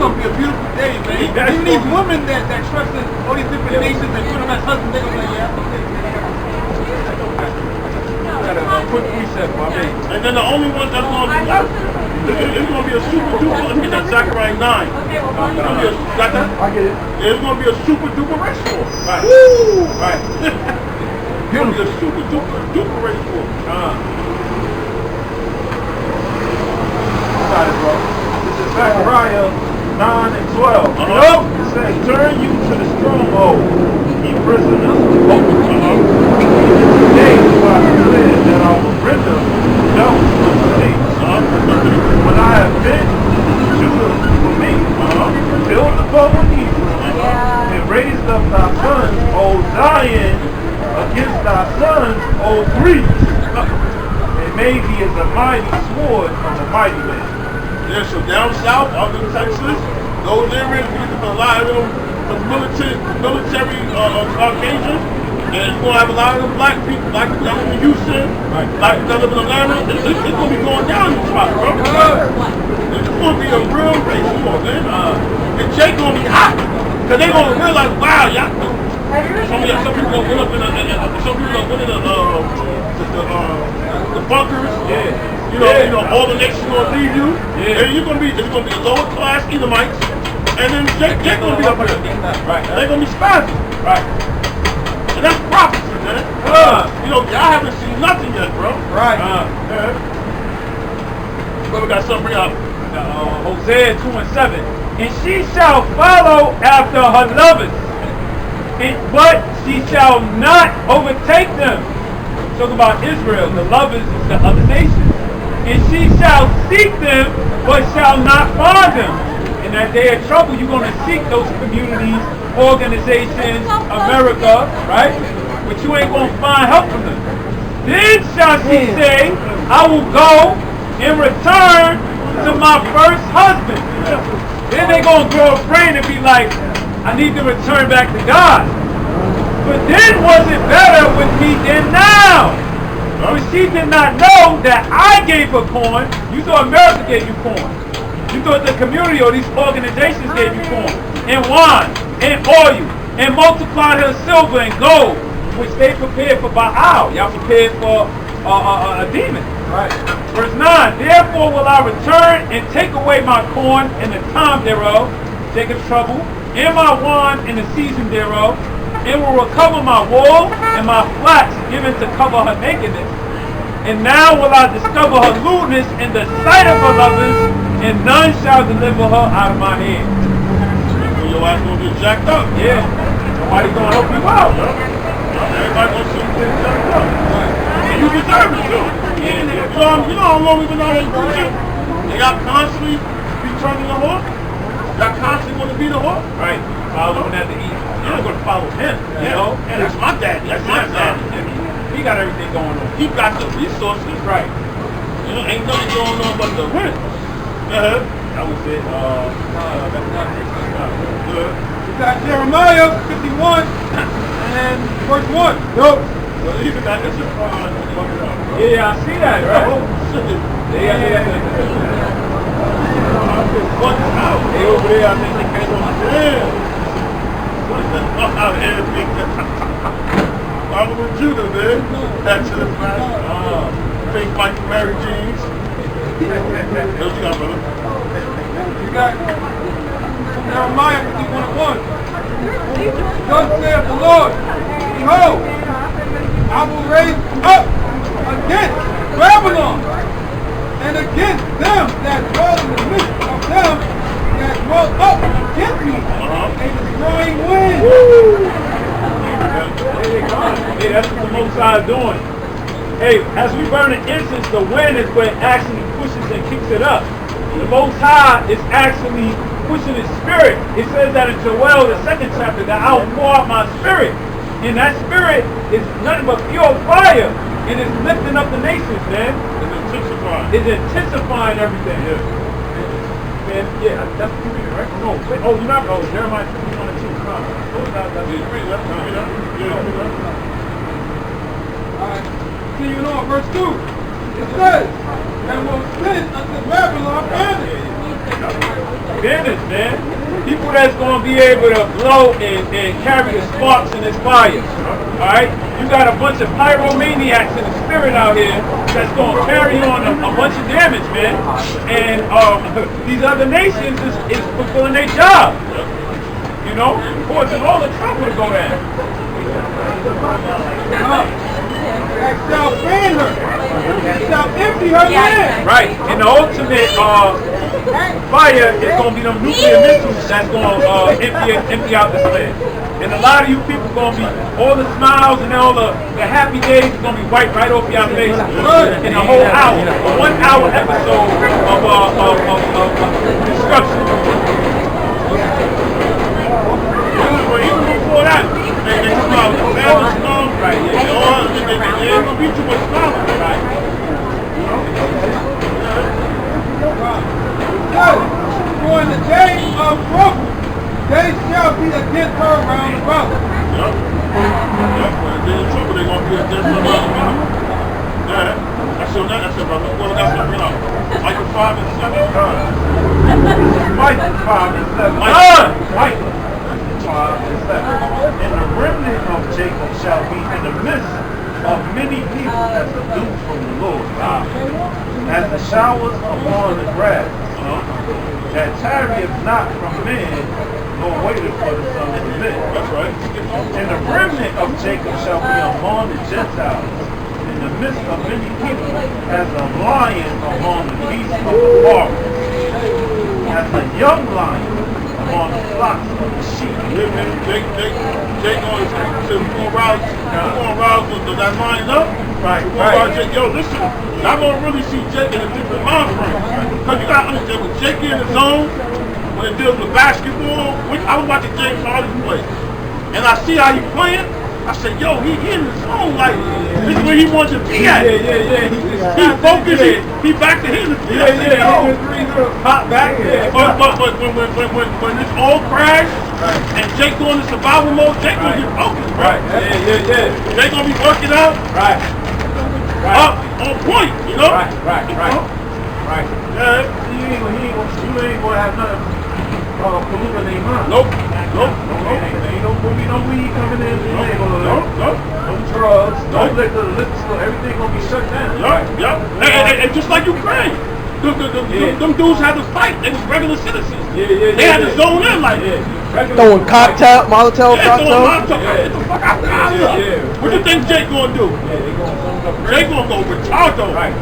gonna be a beautiful day, man. Even these women that trust in all these different nations and put them as husbands, they're gonna be like, quick reset, my man. And then the only one that's going to be left, it's going to be a super duper. Let me get that Zechariah 9. Got that? I get it. It's going to be a super duper race war. Right. Woo! Right. It's going to be a super duper race war. Got it, bro. This is Zechariah 9 and 12. It says, turn you to the stronghold, ye prisoners. Today do I declare that I will render those states. When I have bent Judah for me, build the bow of Israel, and raised up thy sons, O Zion, against thy sons, O Greece, and made thee as a mighty sword from the mighty man. Yeah, so down south, out in Texas, those areas, we get a lot of them, the military occasions, and you're going to have a lot of them black people that live in Houston, black people that live in Atlanta. It's going to be going down in the spot, bro. It's going to be a real race war, man. And Jake going to be hot, because they're going to realize, wow, y'all, some people going to win up in the bunkers. You know, all the nations going to leave you. And it's going to be the lower class Edomites. And then Jake going to be up there. They're going to be spazzing. And that's prophecy, man. You know, y'all haven't seen nothing yet, bro. But we got something up. Hosea 2 and 7. And she shall follow after her lovers, but she shall not overtake them. Talk about Israel, the lovers is the other nations. And she shall seek them, but shall not find them. In that day of trouble, you're going to seek those communities, organizations, America, right? But you ain't going to find help from them. Then shall she say, I will go and return to my first husband. Then they're going to grow afraid and be like, I need to return back to God. But then was it better with me than now? But she did not know that I gave her corn. You thought America gave you corn. You thought the community or these organizations gave you corn, and wine, and oil, and multiplied her silver and gold, which they prepared for Baal. Y'all prepared for a demon. Verse 9, therefore will I return and take away my corn in the time thereof, Jacob's trouble, and my wine in the season thereof, and will recover my wool and my flax given to cover her nakedness. And now will I discover her lewdness in the sight of her lovers, and none shall deliver her out of my hand. So your ass gonna get jacked up. Yeah. Nobody gonna help you out. Everybody gonna see you get jacked up. And you deserve it too. You know how long we've been out here preaching? And y'all constantly be turning the horse? Y'all constantly want to be the horse? Right. Following at the eat. I'm going to follow him. You know? And that's my daddy. That's my daddy. He got everything going on. He got the resources. Right. You know, ain't nothing going on but the win. That was it. Good. We got Jeremiah 51 and verse 1. Well, even that is a problem. Yeah, I see that, right? Oh, shit. Yeah. What's out? They over there, I think they came on the Yeah. What's the fuck out here? I'm with Judah, man. That's it, man. Think like Mary Jeans. What you got, brother? You got Jeremiah 51:1. Thus saith the Lord, behold, I will raise up against Babylon and against them that dwell in the midst of them that dwell up against me a destroying wind. Yeah, that's what the Most High is doing. Hey, as we burn the incense, the wind is what actually pushes and kicks it up. The Most High is actually pushing His Spirit. It says that in Joel, the 2nd chapter, that I'll pour out my Spirit. And that Spirit is nothing but pure fire. And it's lifting up the nations, man. It's intensifying everything. Yeah. Man, yeah, that's what you read, right? No, wait, oh, you're not, oh, Jeremiah 51 and 2. Alright, continuing on, verse 2. It says, and will send unto Babylon Bandits, man. People that's going to be able to blow and carry the sparks in this fire. Alright? You got a bunch of pyromaniacs in the spirit out here that's going to carry on a bunch of damage, man. And these other nations is fulfilling their job. You know? Causing all the trouble to go down. that shall fan her, that shall empty her land. Right. And the ultimate fire is going to be them nuclear missiles that's going to empty out this land. And a lot of you people going to be, all the smiles and all the happy days is going to be wiped right off your faces in a whole hour, a 1 hour episode of destruction. Even before that, they come out with family storm, right? There's going to be too much problem, right? For in the day of trouble, they shall be against her round about. Yep. When they're in trouble, they're going to be against her round about. Yeah. That's your brother. Well, that's your brother. Micah 5 and 7. Micah 5 and 7. Micah 5 and 7. And the remnant of Jacob shall be in the midst of many people as a dew from the Lord. As the showers upon the grass. That tarrieth not from men, nor waiteth for the sons of men. That's right. And the remnant of Jacob shall be among the Gentiles, in the midst of many people, as a lion among the beasts of the forest, as a young lion among the flocks of the sheep. They going to rouse that line up. Right. Yo, listen, I'm going to really see Jake in a different mind frame. Because you got to understand, when Jake in the zone, when it deals with basketball, I was watching James Harden play. And I see how he playing. I said, yo, he in the zone, like, this is where he wants to be at. Yeah. He focused, he back to him. Hot back. But when this all crashed, and Jake going to survival mode, Jake gonna get focused, bro. Yeah. Jake gonna be working out. Right. Up on point, you know? Right. Yeah. You ain't gonna have nothing. Polluting their mind. Nope. Ain't no weed coming in. No. No drugs. No liquor store. Everything gonna be shut down. Yup. And just like Ukraine. Them dudes had to fight. They was regular citizens. They had to zone in like Throwing Molotov cocktails. Get the fuck out of here. What do you think Jake gonna do? Jake gonna go retardo. Right.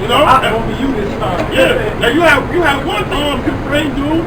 You know? I'm gonna be you this time. Yeah. Now you have one Ukraine dude.